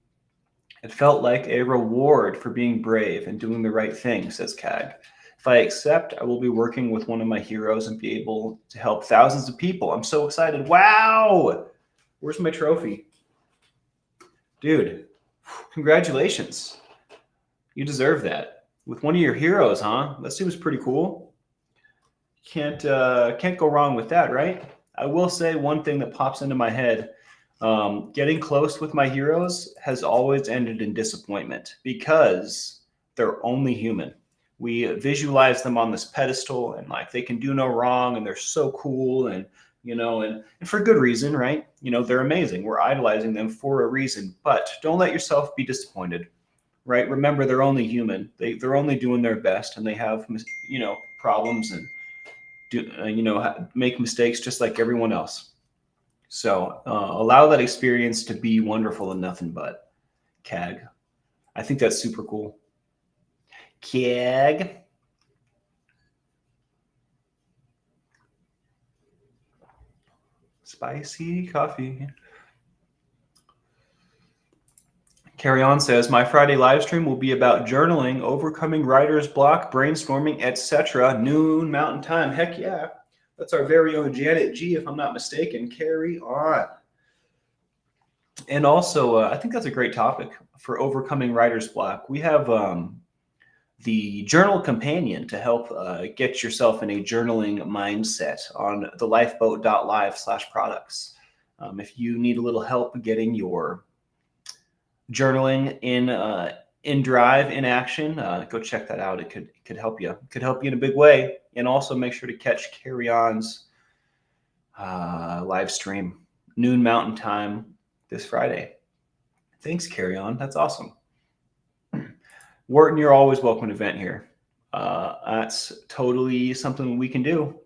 It felt like a reward for being brave and doing the right thing, says Cag. If I accept, I will be working with one of my heroes and be able to help thousands of people. I'm so excited. Wow! Where's my trophy? Dude, congratulations. You deserve that. With one of your heroes, huh? That seems pretty cool. Can't go wrong with that, right? I will say one thing that pops into my head. Getting close with my heroes has always ended in disappointment because they're only human. We visualize them on this pedestal and like they can do no wrong and they're so cool and and for good reason, right? They're amazing. We're idolizing them for a reason, but don't let yourself be disappointed, right? Remember, they're only human. They're only doing their best and they have problems and make mistakes just like everyone else. So allow that experience to be wonderful and nothing but. Cag. I think that's super cool. Cag. Spicy coffee. Carry On says, my Friday live stream will be about journaling, overcoming writer's block, brainstorming, etc. Noon Mountain Time. Heck yeah. That's our very own Janet G, if I'm not mistaken. Carry on. And also, I think that's a great topic for overcoming writer's block. We have the Journal Companion to help get yourself in a journaling mindset on thelifeboat.live/products. If you need a little help getting your journaling in drive, in action, go check that out. It could help you. It could help you in a big way. And also make sure to catch Carry On's live stream, noon Mountain Time this Friday. Thanks, Carry On. That's awesome. Wharton, you're always welcome to vent here. That's totally something we can do.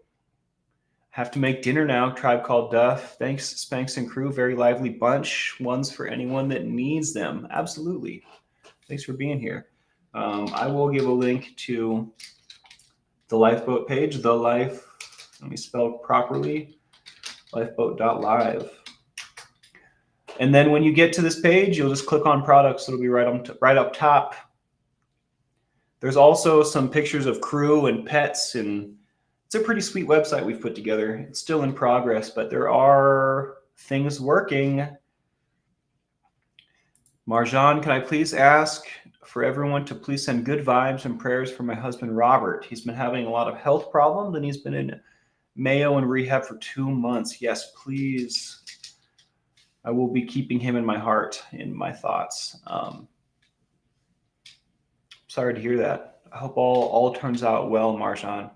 Have to make dinner now. Tribe Called Duff. Thanks, Spanx and crew. Very lively bunch. Ones for anyone that needs them. Absolutely. Thanks for being here. I will give a link to the Lifeboat page. Let me spell it properly. Lifeboat.live. And then when you get to this page, you'll just click on products. It'll be right up top. There's also some pictures of crew and pets, and it's a pretty sweet website we've put together. It's still in progress, but there are things working. Marjan, can I please ask for everyone to please send good vibes and prayers for my husband, Robert? He's been having a lot of health problems, and he's been in Mayo and rehab for 2 months. Yes, please. I will be keeping him in my heart, in my thoughts. Sorry to hear that. I hope all turns out well, Marjan.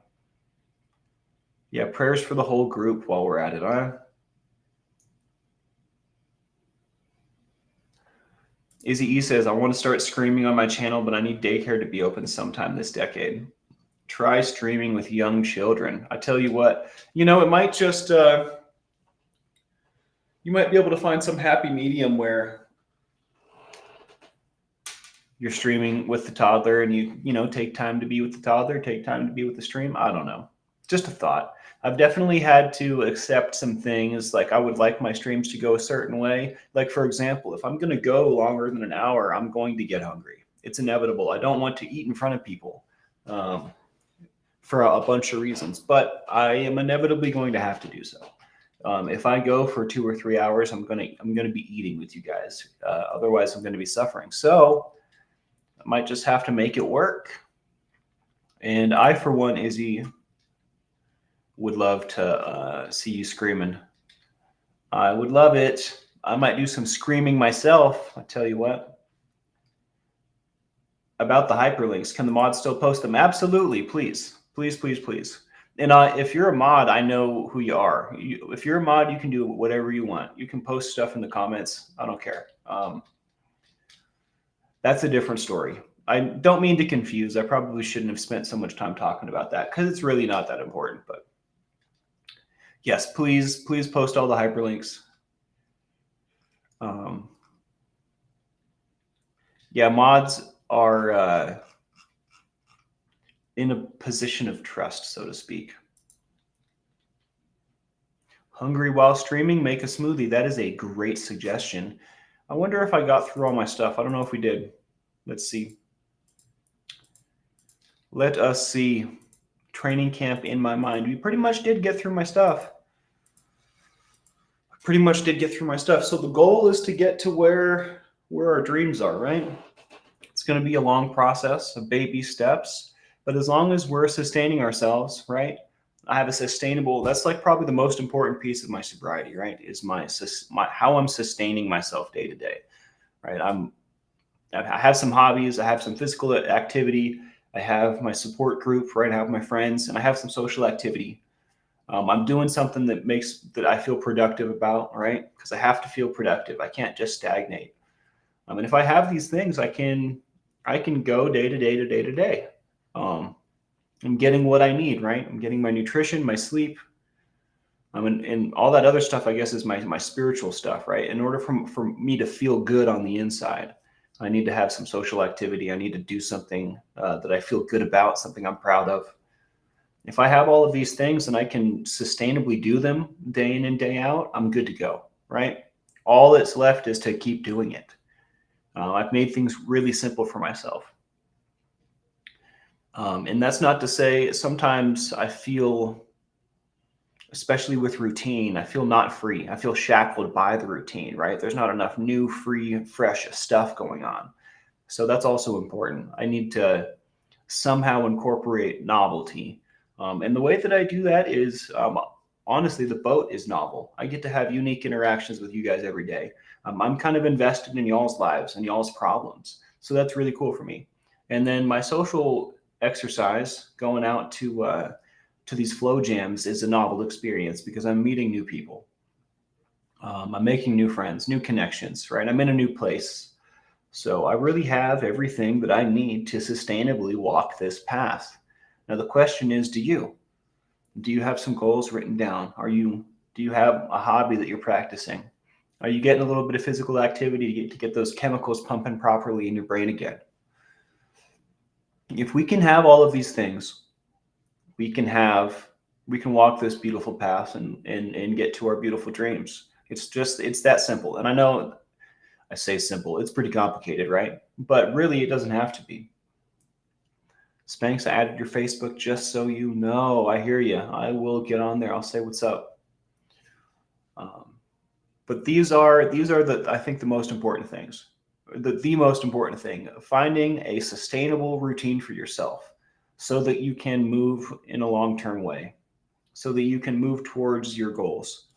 Yeah, prayers for the whole group while we're at it, huh? Izzy E says, I want to start streaming on my channel, but I need daycare to be open sometime this decade. Try streaming with young children. I tell you what, it might just, you might be able to find some happy medium where you're streaming with the toddler and you take time to be with the toddler, take time to be with the stream. I don't know. Just a thought. I've definitely had to accept some things. Like I would like my streams to go a certain way. Like, for example, if I'm going to go longer than an hour, I'm going to get hungry. It's inevitable. I don't want to eat in front of people for a bunch of reasons, but I am inevitably going to have to do so. If I go for 2 or 3 hours, I'm going to be eating with you guys. Otherwise, I'm going to be suffering. So I might just have to make it work. And I, for one, Izzy, would love to see you screaming. I would love it. I might do some screaming myself. I tell you what. About the hyperlinks, can the mods still post them? Absolutely, please. Please, please, please. And if you're a mod, I know who you are. If you're a mod, you can do whatever you want. You can post stuff in the comments. I don't care. That's a different story. I don't mean to confuse. I probably shouldn't have spent so much time talking about that because it's really not that important. But Yes, please post all the hyperlinks. Yeah, mods are in a position of trust, so to speak. Hungry while streaming, make a smoothie. That is a great suggestion. I wonder if I got through all my stuff. I don't know if we did. Let's see. Let us see. Training camp in my mind. We pretty much did get through my stuff. So the goal is to get to where our dreams are, right? It's going to be a long process of baby steps, but as long as we're sustaining ourselves, right? I have a sustainable. That's like probably the most important piece of my sobriety, right? Is my how I'm sustaining myself day to day, right? I have some hobbies. I have some physical activity. I have my support group, right? I have my friends, and I have some social activity. I'm doing something that I feel productive about, right? Because I have to feel productive. I can't just stagnate. And if I have these things, I can go day to day to day to day. I'm getting what I need, right? I'm getting my nutrition, my sleep, and all that other stuff. I guess is my spiritual stuff, right? In order for me to feel good on the inside, I need to have some social activity. I need to do something that I feel good about, something I'm proud of. If I have all of these things and I can sustainably do them day in and day out, I'm good to go, right? All that's left is to keep doing it. I've made things really simple for myself. And that's not to say sometimes I feel, especially with routine, I feel not free. I feel shackled by the routine, right? There's not enough new, free, fresh stuff going on. So that's also important. I need to somehow incorporate novelty. And the way that I do that is honestly, the boat is novel. I get to have unique interactions with you guys every day. I'm kind of invested in y'all's lives and y'all's problems. So that's really cool for me. And then my social exercise, going out to these flow jams, is a novel experience because I'm meeting new people. I'm making new friends, new connections, right? I'm in a new place. So I really have everything that I need to sustainably walk this path. Now the question is, do you? Do you have some goals written down? Do you have a hobby that you're practicing? Are you getting a little bit of physical activity to get those chemicals pumping properly in your brain again? If we can have all of these things, we can walk this beautiful path and get to our beautiful dreams. It's that simple. And I know I say simple, it's pretty complicated, right? But really it doesn't have to be. Spanx, I added your Facebook just so you know. I hear you. I will get on there. I'll say what's up. But these are I think the most important things. The most important thing, finding a sustainable routine for yourself so that you can move in a long-term way, so that you can move towards your goals.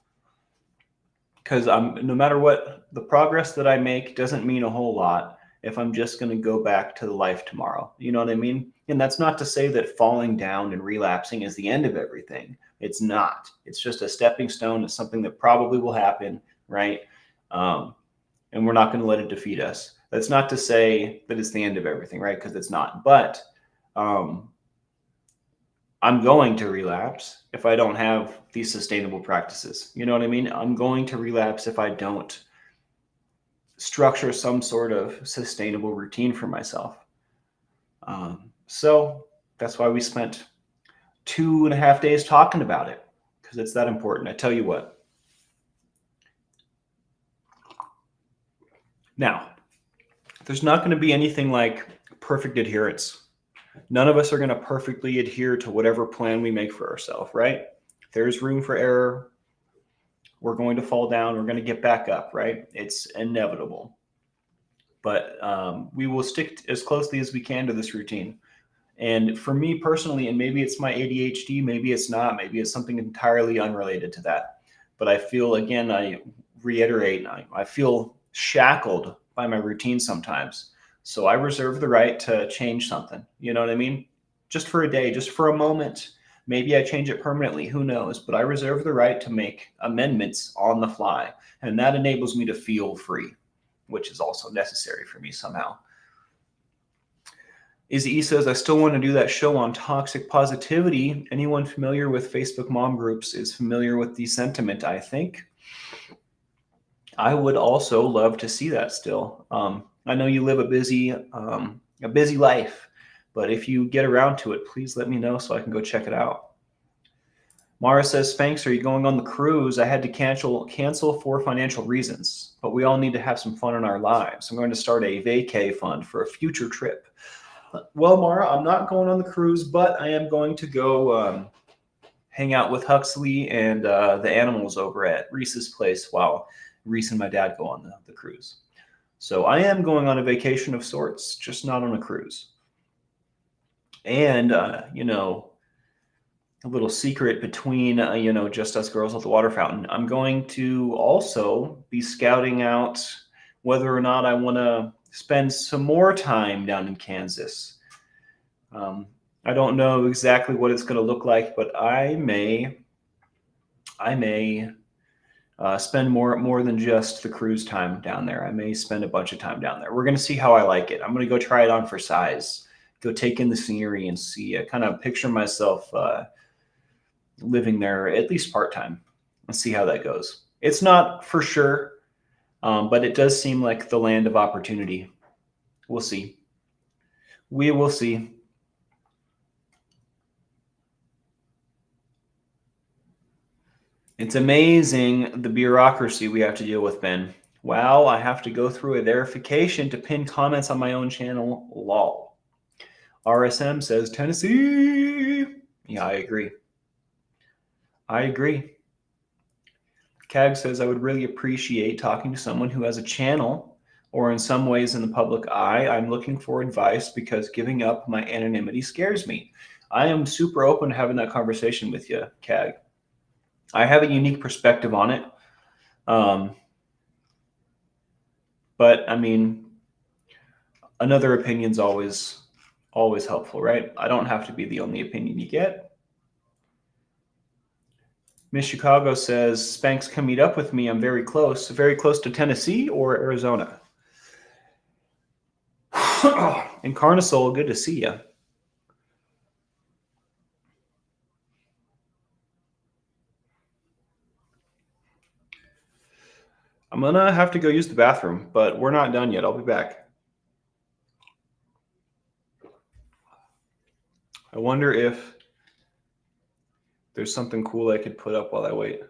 Because no matter what, the progress that I make doesn't mean a whole lot if I'm just going to go back to the life tomorrow. You know what I mean? And that's not to say that falling down and relapsing is the end of everything. It's not. It's just a stepping stone. It's something that probably will happen, right? And we're not going to let it defeat us. That's not to say that it's the end of everything, right? Because it's not. But I'm going to relapse if I don't have these sustainable practices. You know what I mean? I'm going to relapse if I don't structure some sort of sustainable routine for myself. So that's why we spent 2.5 days talking about it, because it's that important. I tell you what. Now, there's not going to be anything like perfect adherence. None of us are going to perfectly adhere to whatever plan we make for ourselves, right? There's room for error. We're going to fall down. We're going to get back up, right? It's inevitable. But we will stick as closely as we can to this routine. And for me personally, and maybe it's my ADHD, maybe it's not, maybe it's something entirely unrelated to that. But I feel, again, I reiterate, I feel shackled by my routine sometimes. So I reserve the right to change something. You know what I mean? Just for a day, just for a moment. Maybe I change it permanently. Who knows? But I reserve the right to make amendments on the fly. And that enables me to feel free, which is also necessary for me somehow. Izzy says, I still want to do that show on toxic positivity. Anyone familiar with Facebook mom groups is familiar with the sentiment, I think. I would also love to see that still. I know you live a busy life, but if you get around to it, please let me know so I can go check it out. Mara says, Spanx, are you going on the cruise? I had to cancel for financial reasons, but we all need to have some fun in our lives. I'm going to start a vacay fund for a future trip. Well, Mara, I'm not going on the cruise, but I am going to go hang out with Huxley and the animals over at Reese's place while Reese and my dad go on the cruise. So I am going on a vacation of sorts, just not on a cruise. And, a little secret between, just us girls at the water fountain. I'm going to also be scouting out whether or not I want to spend some more time down in Kansas. I don't know exactly what it's going to look like, but I may spend more than just the cruise time down there. I may spend a bunch of time down there. We're going to see how I like it. I'm going to go try it on for size, go take in the scenery and see. I kind of picture myself living there at least part-time. Let's see how that goes. It's not for sure, but it does seem like the land of opportunity. We'll see. We will see. It's amazing the bureaucracy we have to deal with, Ben. Wow, I have to go through a verification to pin comments on my own channel. Lol. RSM says Tennessee. Yeah, I agree. Cag says, I would really appreciate talking to someone who has a channel or in some ways in the public eye. I'm looking for advice because giving up my anonymity scares me. I am super open to having that conversation with you, Cag. I have a unique perspective on it. But I mean, another opinion's always helpful, right? I don't have to be the only opinion you get. Miss Chicago says, Spanx, come meet up with me. I'm very close to Tennessee or Arizona. And Carnisol, good to see you. I'm going to have to go use the bathroom, but we're not done yet. I'll be back. I wonder if there's something cool I could put up while I wait.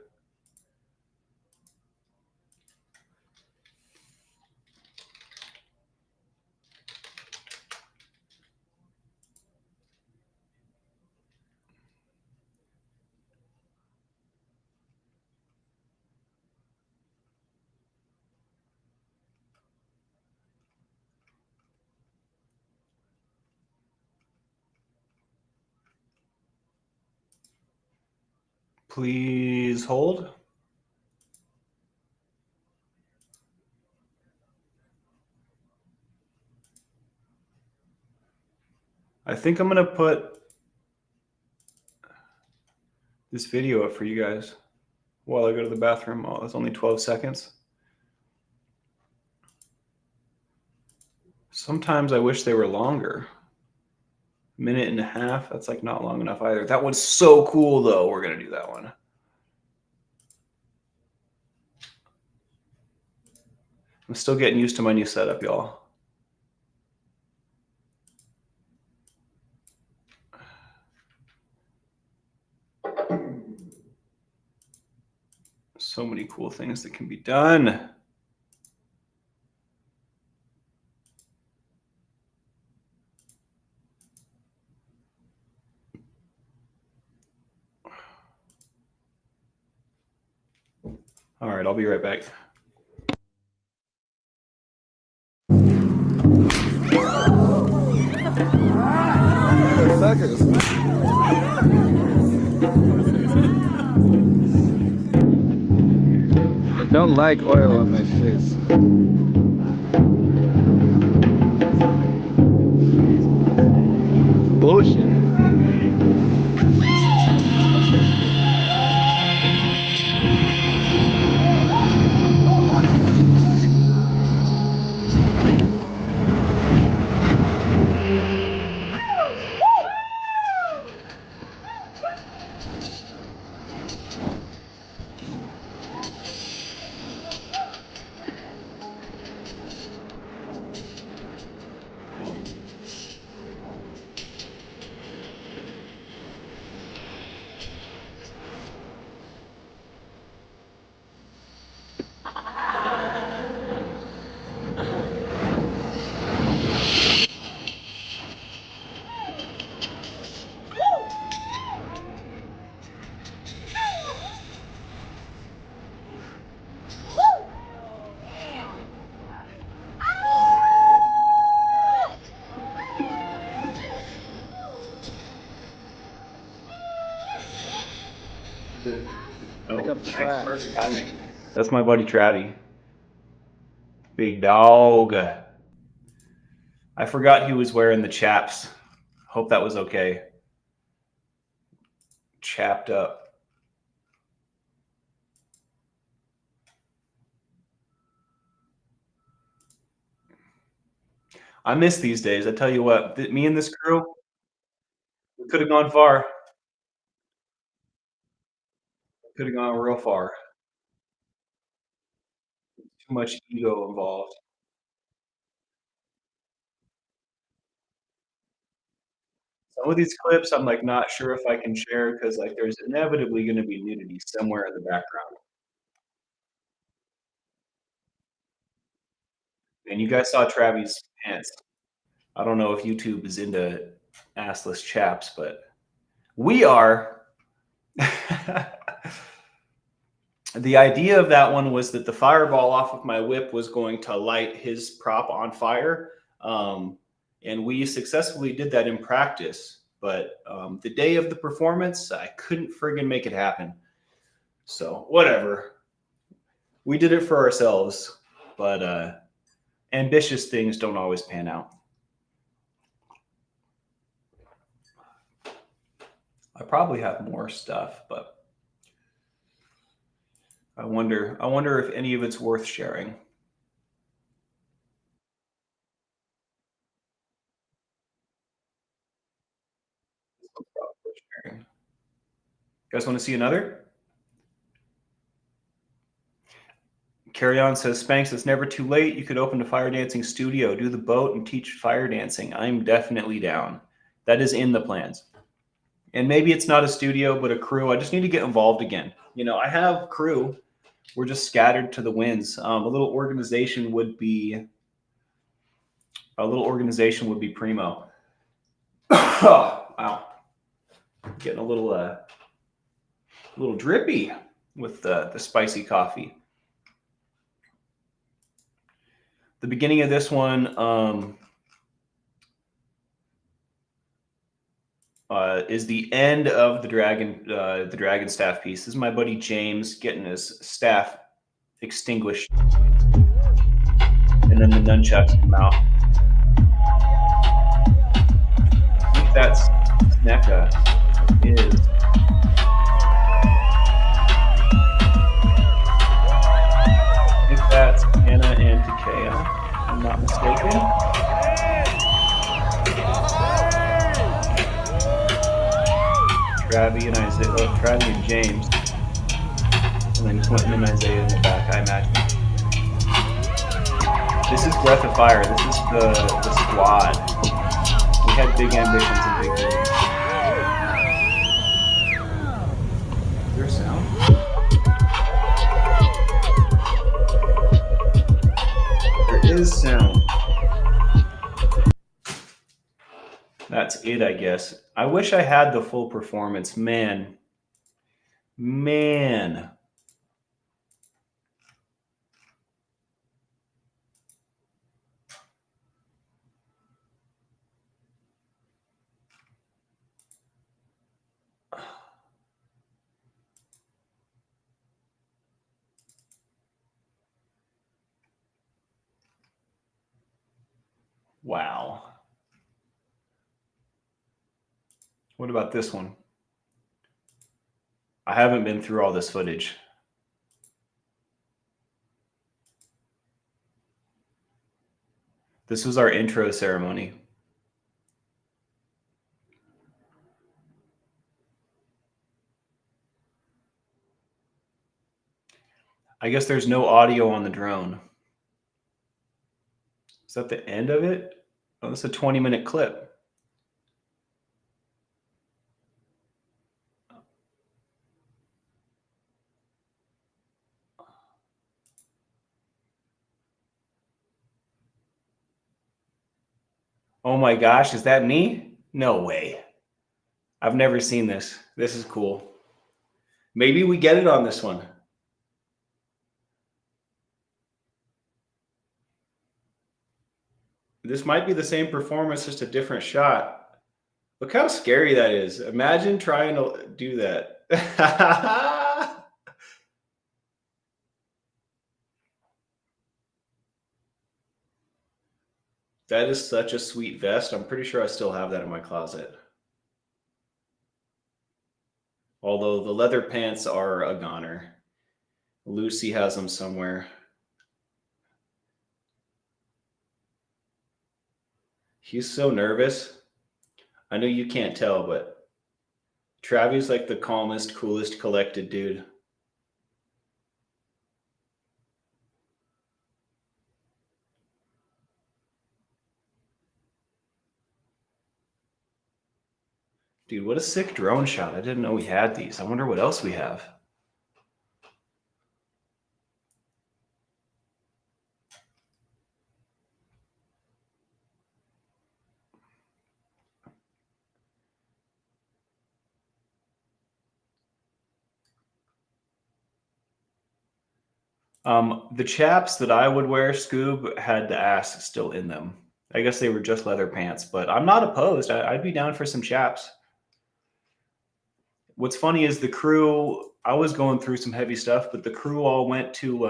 Please hold. I think I'm going to put this video up for you guys while I go to the bathroom. Oh, that's only 12 seconds. Sometimes I wish they were longer. Minute and a half. That's like not long enough either. That one's so cool, though. We're going to do that one. I'm still getting used to my new setup, y'all. So many cool things that can be done. All right, I'll be right back.
Suckers. I don't like oil on my face. Bullshit.
Thanks for
Trash.
having me. That's my buddy Travie. Big dog. I forgot he was wearing the chaps. Hope that was okay. Chapped up. I miss these days. I tell you what, me and this crew, we could have gone far. Could have gone real far. Too much ego involved. Some of these clips, I'm like not sure if I can share because like there's inevitably going to be nudity somewhere in the background. And you guys saw Travis' pants. I don't know if YouTube is into assless chaps, but we are. The idea of that one was that the fireball off of my whip was going to light his prop on fire. And we successfully did that in practice. But the day of the performance, I couldn't friggin' make it happen. So, whatever. We did it for ourselves. But ambitious things don't always pan out. I probably have more stuff, but I wonder if any of it's worth sharing. You guys want to see another? Carry On says, Spanx, it's never too late. You could open a fire dancing studio, do the boat, and teach fire dancing. I'm definitely down. That is in the plans. And maybe it's not a studio, but a crew. I just need to get involved again. You know, I have crew. We're just scattered to the winds. A little organization would be primo. Wow, getting a little drippy with the spicy coffee. The beginning of this one is the end of the dragon staff piece. This is my buddy James getting his staff extinguished, and then the nunchucks come out. I think that's NECA is. I think that's Anna and Takea, if I'm not mistaken. Travi and Isaiah, Travi and James, and then Quentin and Isaiah in the back, I imagine. This is Breath of Fire. This is the squad. We had big ambitions and big dreams. Is there a sound? There is sound. That's it, I guess. I wish I had the full performance. Man. Wow. What about this one? I haven't been through all this footage. This was our intro ceremony. I guess there's no audio on the drone. Is that the end of it? Oh, that's a 20-minute clip. Oh my gosh, is that me? No way. I've never seen this. This is cool. Maybe we get it on this one. This might be the same performance, just a different shot. Look how scary that is. Imagine trying to do that. That is such a sweet vest. I'm pretty sure I still have that in my closet. Although the leather pants are a goner. Lucy has them somewhere. He's so nervous. I know you can't tell, but Travi's like the calmest, coolest, collected dude. Dude, what a sick drone shot. I didn't know we had these. I wonder what else we have. The chaps that I would wear, Scoob, had the ass still in them. I guess they were just leather pants, but I'm not opposed. I'd be down for some chaps. What's funny is the crew, I was going through some heavy stuff, but the crew all went to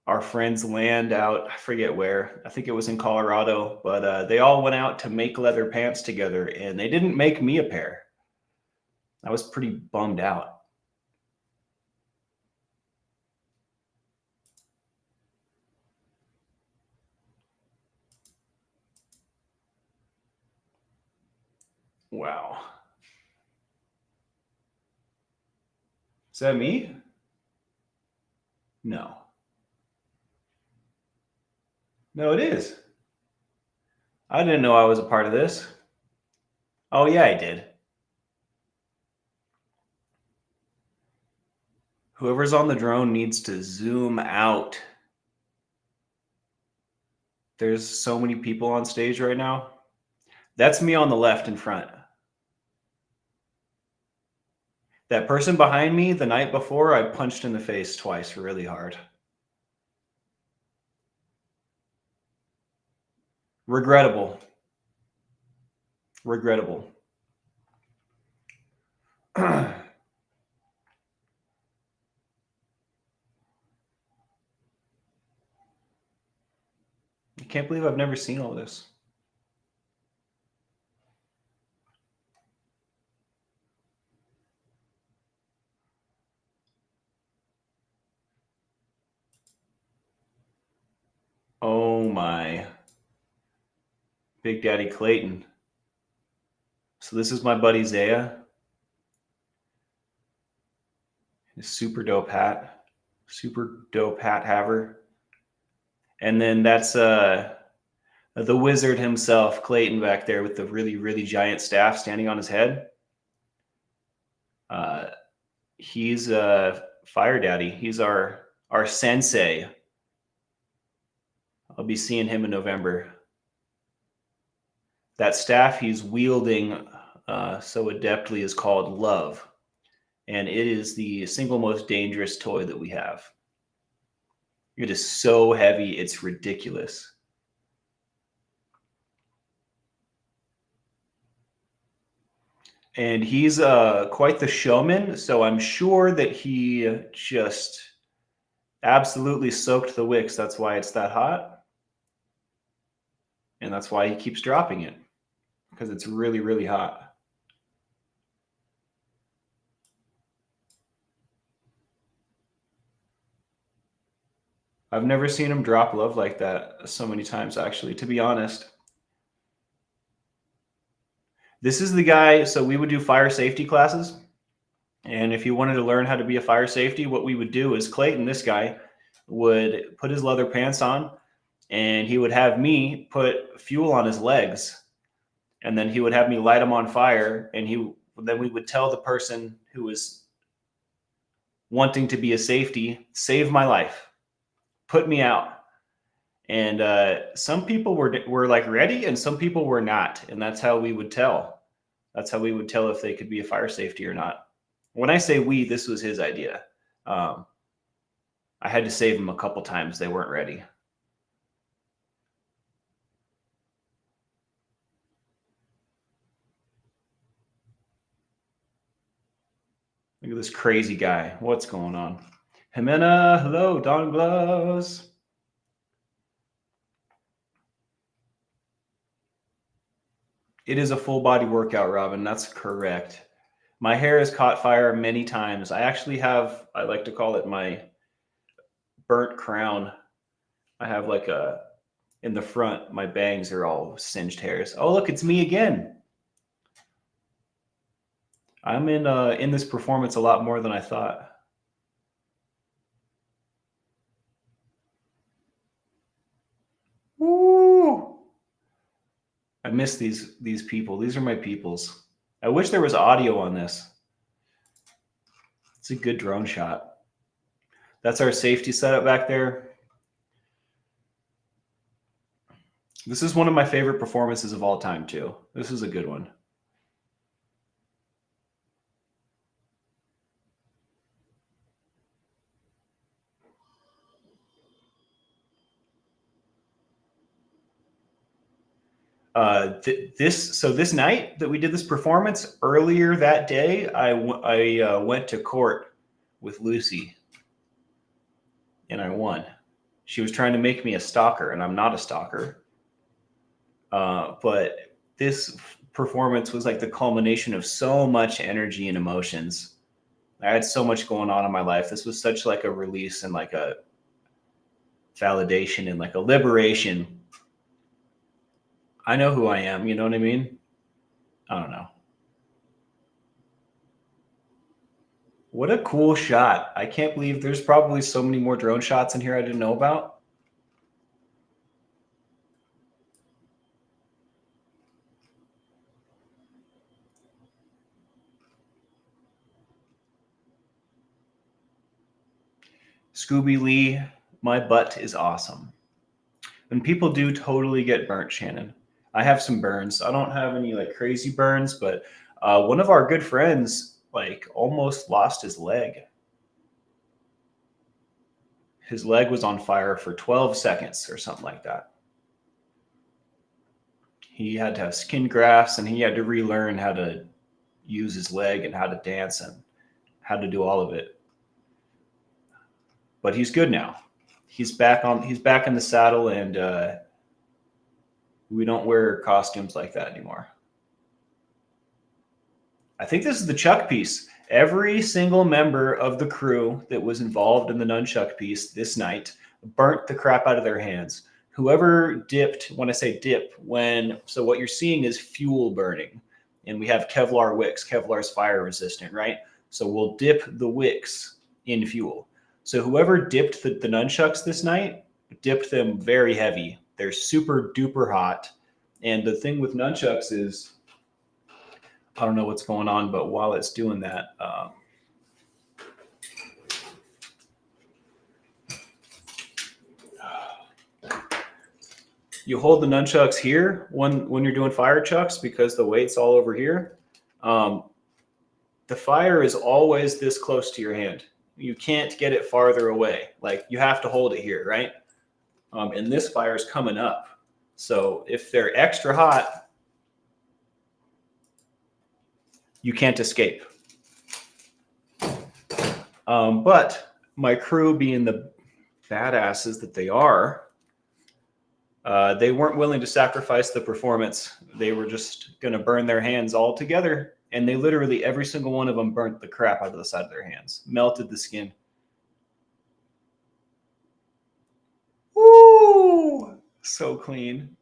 our friend's land out, I forget where. I think it was in Colorado, but they all went out to make leather pants together, and they didn't make me a pair. I was pretty bummed out. Wow. Is that me? No. No, it is. I didn't know I was a part of this. Oh, yeah, I did. Whoever's on the drone needs to zoom out. There's so many people on stage right now. That's me on the left in front. That person behind me the night before, I punched in the face twice really hard. Regrettable. Regrettable. I can't believe I've never seen all this. Oh my. Big Daddy Clayton. So this is my buddy Zaya. His super dope hat. Super dope hat haver. And then that's the wizard himself, Clayton, back there with the really, really giant staff standing on his head. He's Fire Daddy. He's our sensei. I'll be seeing him in November. That staff he's wielding so adeptly is called Love. And it is the single most dangerous toy that we have. It is so heavy, it's ridiculous. And he's quite the showman, so I'm sure that he just absolutely soaked the wicks. That's why it's that hot. And that's why he keeps dropping it, because it's really, really hot. I've never seen him drop love like that so many times, actually, to be honest. This is the guy, so we would do fire safety classes. And if you wanted to learn how to be a fire safety, what we would do is Clayton, this guy, would put his leather pants on and he would have me put fuel on his legs. And then he would have me light them on fire. And then we would tell the person who was wanting to be a safety, save my life, put me out. And some people were like ready and some people were not. And that's how we would tell. That's how we would tell if they could be a fire safety or not. When I say we, this was his idea. I had to save them a couple times. They weren't ready. Look at this crazy guy. What's going on? Jimena, hello, Don Glows. It is a full body workout, Robin. That's correct. My hair has caught fire many times. I actually have, I like to call it my burnt crown. I have like a, in the front, my bangs are all singed hairs. Oh, look, it's me again. I'm in this performance a lot more than I thought. Woo! I miss these people. These are my peoples. I wish there was audio on this. It's a good drone shot. That's our safety setup back there. This is one of my favorite performances of all time, too. This is a good one. This night that we did this performance earlier that day, I went to court with Lucy, and I won. She was trying to make me a stalker, and I'm not a stalker. But this performance was like the culmination of so much energy and emotions. I had so much going on in my life. This was such like a release and like a validation and like a liberation. I know who I am. You know what I mean? I don't know. What a cool shot. I can't believe there's probably so many more drone shots in here I didn't know about. Scooby Lee, my butt is awesome. And people do totally get burnt, Shannon. I have some burns. I don't have any like crazy burns, but one of our good friends like almost lost his leg. His leg was on fire for 12 seconds or something like that. He had to have skin grafts and he had to relearn how to use his leg and how to dance and how to do all of it. But he's good now. He's back in the saddle, and we don't wear costumes like that anymore. I think this is the Chuck piece. Every single member of the crew that was involved in the nunchuck piece this night burnt the crap out of their hands. Whoever dipped, when I say dip, so what you're seeing is fuel burning. And we have Kevlar wicks. Kevlar's fire resistant, right? So we'll dip the wicks in fuel. So whoever dipped the nunchucks this night, dipped them very heavy. They're super duper hot. And the thing with nunchucks is, I don't know what's going on, but while it's doing that, you hold the nunchucks here when you're doing fire chucks because the weight's all over here. The fire is always this close to your hand. You can't get it farther away. Like you have to hold it here, right? And this fire is coming up. So if they're extra hot, you can't escape. But my crew, being the badasses that they are, they weren't willing to sacrifice the performance. They were just going to burn their hands all together. And they literally, every single one of them burnt the crap out of the side of their hands, melted the skin. Woo! So clean.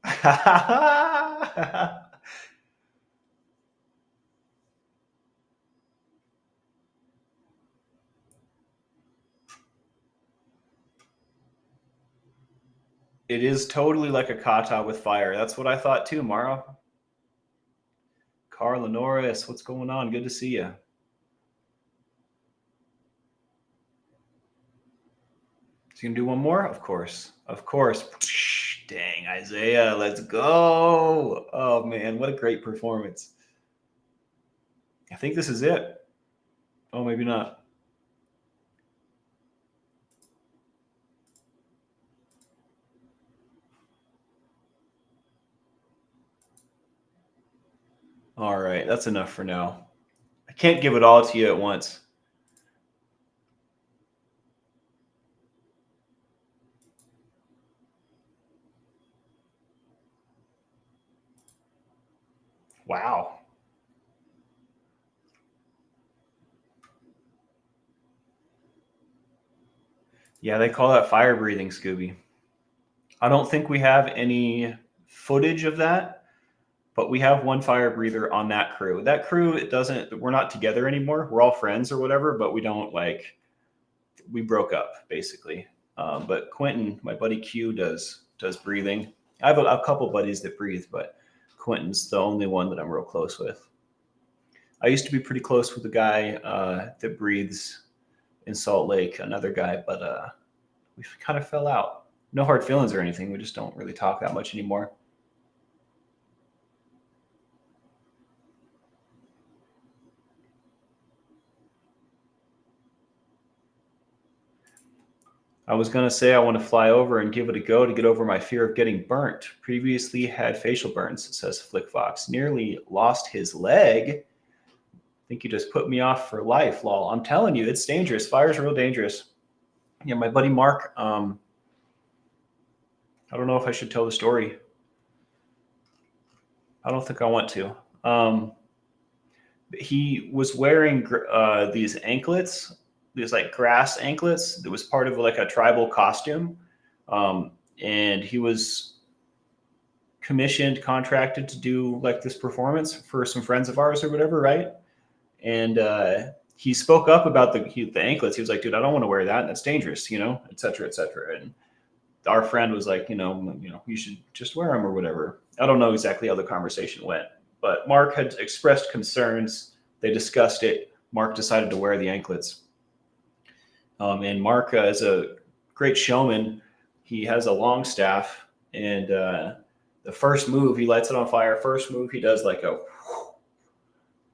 It is totally like a kata with fire. That's what I thought too, Mara. Carla Norris, what's going on? Good to see you. So you can do one more? Of course. Of course. Dang, Isaiah, let's go. Oh, man, what a great performance. I think this is it. Oh, maybe not. All right, that's enough for now. I can't give it all to you at once. Wow. Yeah, they call that fire breathing, Scooby. I don't think we have any footage of that, but we have one fire breather on that crew. That crew, it doesn't, we're not together anymore. We're all friends or whatever, but we don't like, we broke up basically. But Quentin, my buddy Q, does breathing. I have a couple buddies that breathe, but Quentin's the only one that I'm real close with. I used to be pretty close with a guy that breathes in Salt Lake, another guy, but we kind of fell out. No hard feelings or anything. We just don't really talk that much anymore. I was going to say I want to fly over and give it a go to get over my fear of getting burnt. Previously had facial burns, says Flickfox. Nearly lost his leg. I think you just put me off for life, lol. I'm telling you, it's dangerous. Fire's real dangerous. Yeah, my buddy Mark, I don't know if I should tell the story. I don't think I want to. He was wearing these anklets, these like grass anklets that was part of like a tribal costume. And he was commissioned, contracted to do like this performance for some friends of ours or whatever, right? And he spoke up about the anklets. He was like, dude, I don't want to wear that. That's dangerous, et cetera, et cetera. And our friend was like, you should just wear them or whatever. I don't know exactly how the conversation went, but Mark had expressed concerns. They discussed it. Mark decided to wear the anklets. And Mark is a great showman. He has a long staff, and the first move, he lights it on fire. First move, he does like a,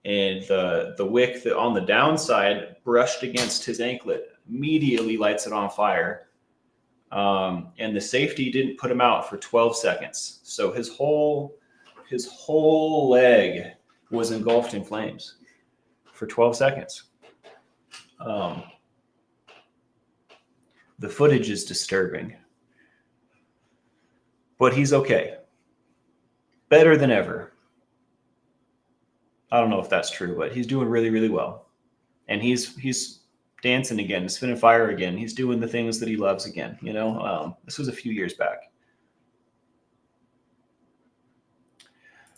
and the wick that on the downside brushed against his anklet, immediately lights it on fire. And the safety didn't put him out for 12 seconds. So his whole leg was engulfed in flames for 12 seconds. The footage is disturbing, but he's okay. Better than ever. I don't know if that's true, but he's doing really, really well. And he's dancing again, spinning fire again. He's doing the things that he loves again. This was a few years back.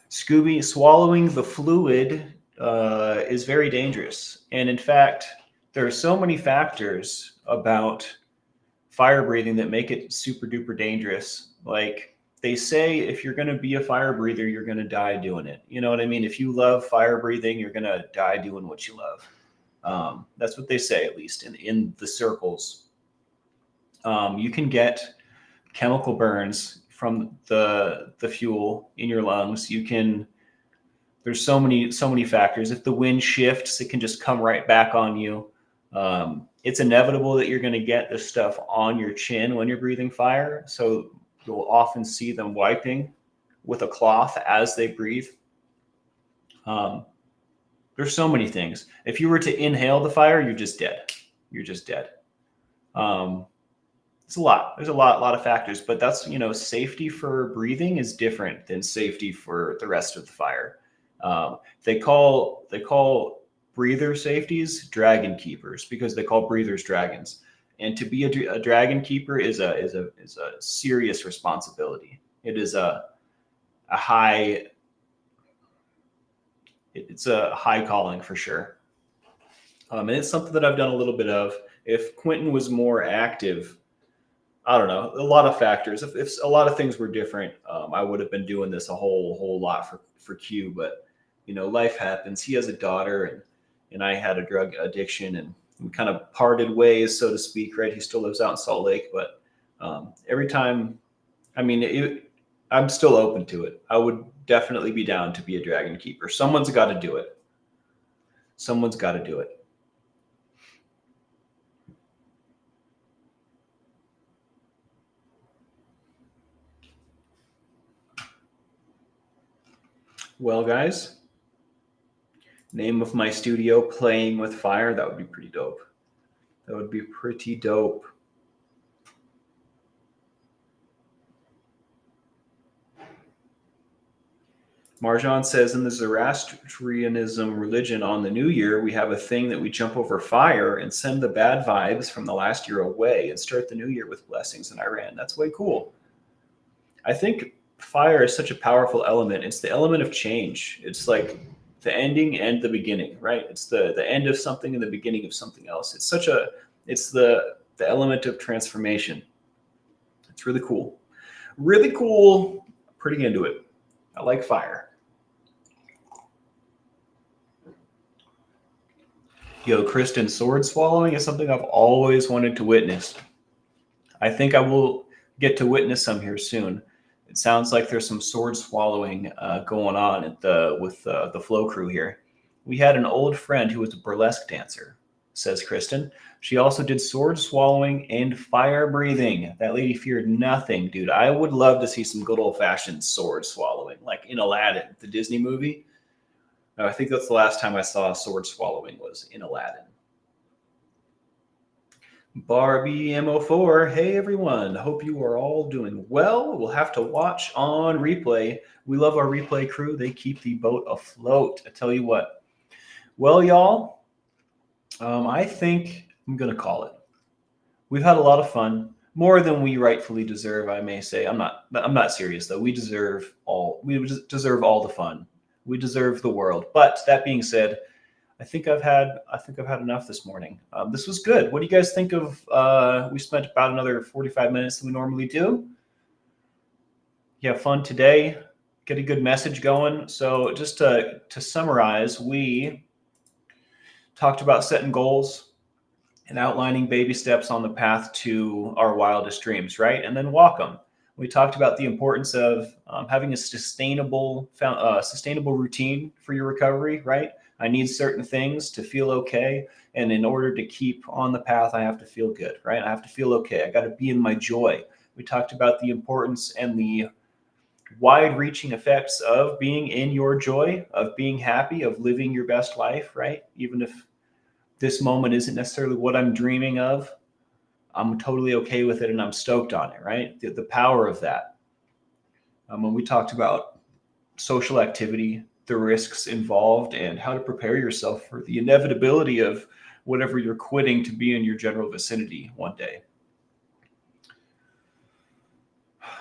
Scooby, swallowing the fluid is very dangerous. And in fact, there are so many factors about fire breathing that make it super duper dangerous. Like they say, if you're going to be a fire breather, you're going to die doing it. You know what I mean? If you love fire breathing, you're going to die doing what you love. That's what they say, at least in the circles. You can get chemical burns from the fuel in your lungs. There's so many factors. If the wind shifts, it can just come right back on you. It's inevitable that you're going to get this stuff on your chin when you're breathing fire. So you'll often see them wiping with a cloth as they breathe. There's so many things. If you were to inhale the fire, you're just dead. You're just dead. It's a lot. There's a lot of factors, but that's, safety for breathing is different than safety for the rest of the fire. They call breather safeties dragon keepers because they call breathers dragons. And to be a dragon keeper is a serious responsibility. It is a high calling for sure. And it's something that I've done a little bit of. If Quentin was more active, I don't know, a lot of factors. If a lot of things were different, I would have been doing this a whole lot for Q. But life happens. He has a daughter, and I had a drug addiction, and we kind of parted ways, so to speak. Right? He still lives out in Salt Lake, but every time, I'm still open to it. I would definitely be down to be a dragon keeper. Someone's got to do it. Someone's got to do it. Well, guys, name of my studio, Playing with Fire. That would be pretty dope. That would be pretty dope. Marjan says in the Zoroastrianism religion on the new year, we have a thing that we jump over fire and send the bad vibes from the last year away and start the new year with blessings in Iran. That's way cool. I think fire is such a powerful element. It's the element of change. It's like the ending and the beginning, right? It's the end of something and the beginning of something else. It's the element of transformation. It's really cool. Really cool. Pretty into it. I like fire. Yo, Kristen, sword swallowing is something I've always wanted to witness. I think I will get to witness some here soon. It sounds like there's some sword swallowing going on with the flow crew here. We had an old friend who was a burlesque dancer, says Kristen. She also did sword swallowing and fire breathing. That lady feared nothing, dude. I would love to see some good old fashioned sword swallowing, like in Aladdin, the Disney movie. I think that's the last time I saw sword swallowing was in Aladdin. Barbie MO4, hey everyone, hope you are all doing well. We'll have to watch on replay. We love our replay crew. They keep the boat afloat. I tell you what. Well, y'all, I think I'm going to call it. We've had a lot of fun, more than we rightfully deserve, I may say. I'm not serious though. We deserve all the fun. We deserve the world. But that being said, I think I've had enough this morning. This was good. What do you guys think of? We spent about another 45 minutes than we normally do. You have fun today. Get a good message going. So just to summarize, we talked about setting goals and outlining baby steps on the path to our wildest dreams, right? And then walk them. We talked about the importance of having a sustainable routine for your recovery, right? I need certain things to feel okay. And in order to keep on the path, I have to feel good, right? I have to feel okay. I got to be in my joy. We talked about the importance and the wide-reaching effects of being in your joy, of being happy, of living your best life, right? Even if this moment isn't necessarily what I'm dreaming of, I'm totally okay with it and I'm stoked on it, right? The power of that. When we talked about social activity, the risks involved, and how to prepare yourself for the inevitability of whatever you're quitting to be in your general vicinity one day.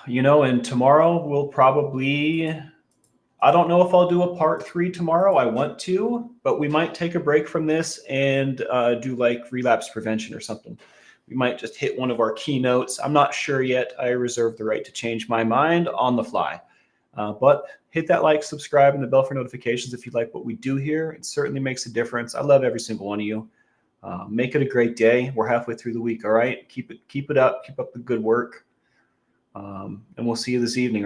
And tomorrow we'll probably, I don't know if I'll do a part 3 tomorrow. I want to, but we might take a break from this and do like relapse prevention or something. We might just hit one of our keynotes. I'm not sure yet. I reserve the right to change my mind on the fly. But hit that like, subscribe, and the bell for notifications if you like what we do here. It certainly makes a difference. I love every single one of you. Make it a great day. We're halfway through the week, all right? Keep it up. Keep up the good work. And we'll see you this evening, all right?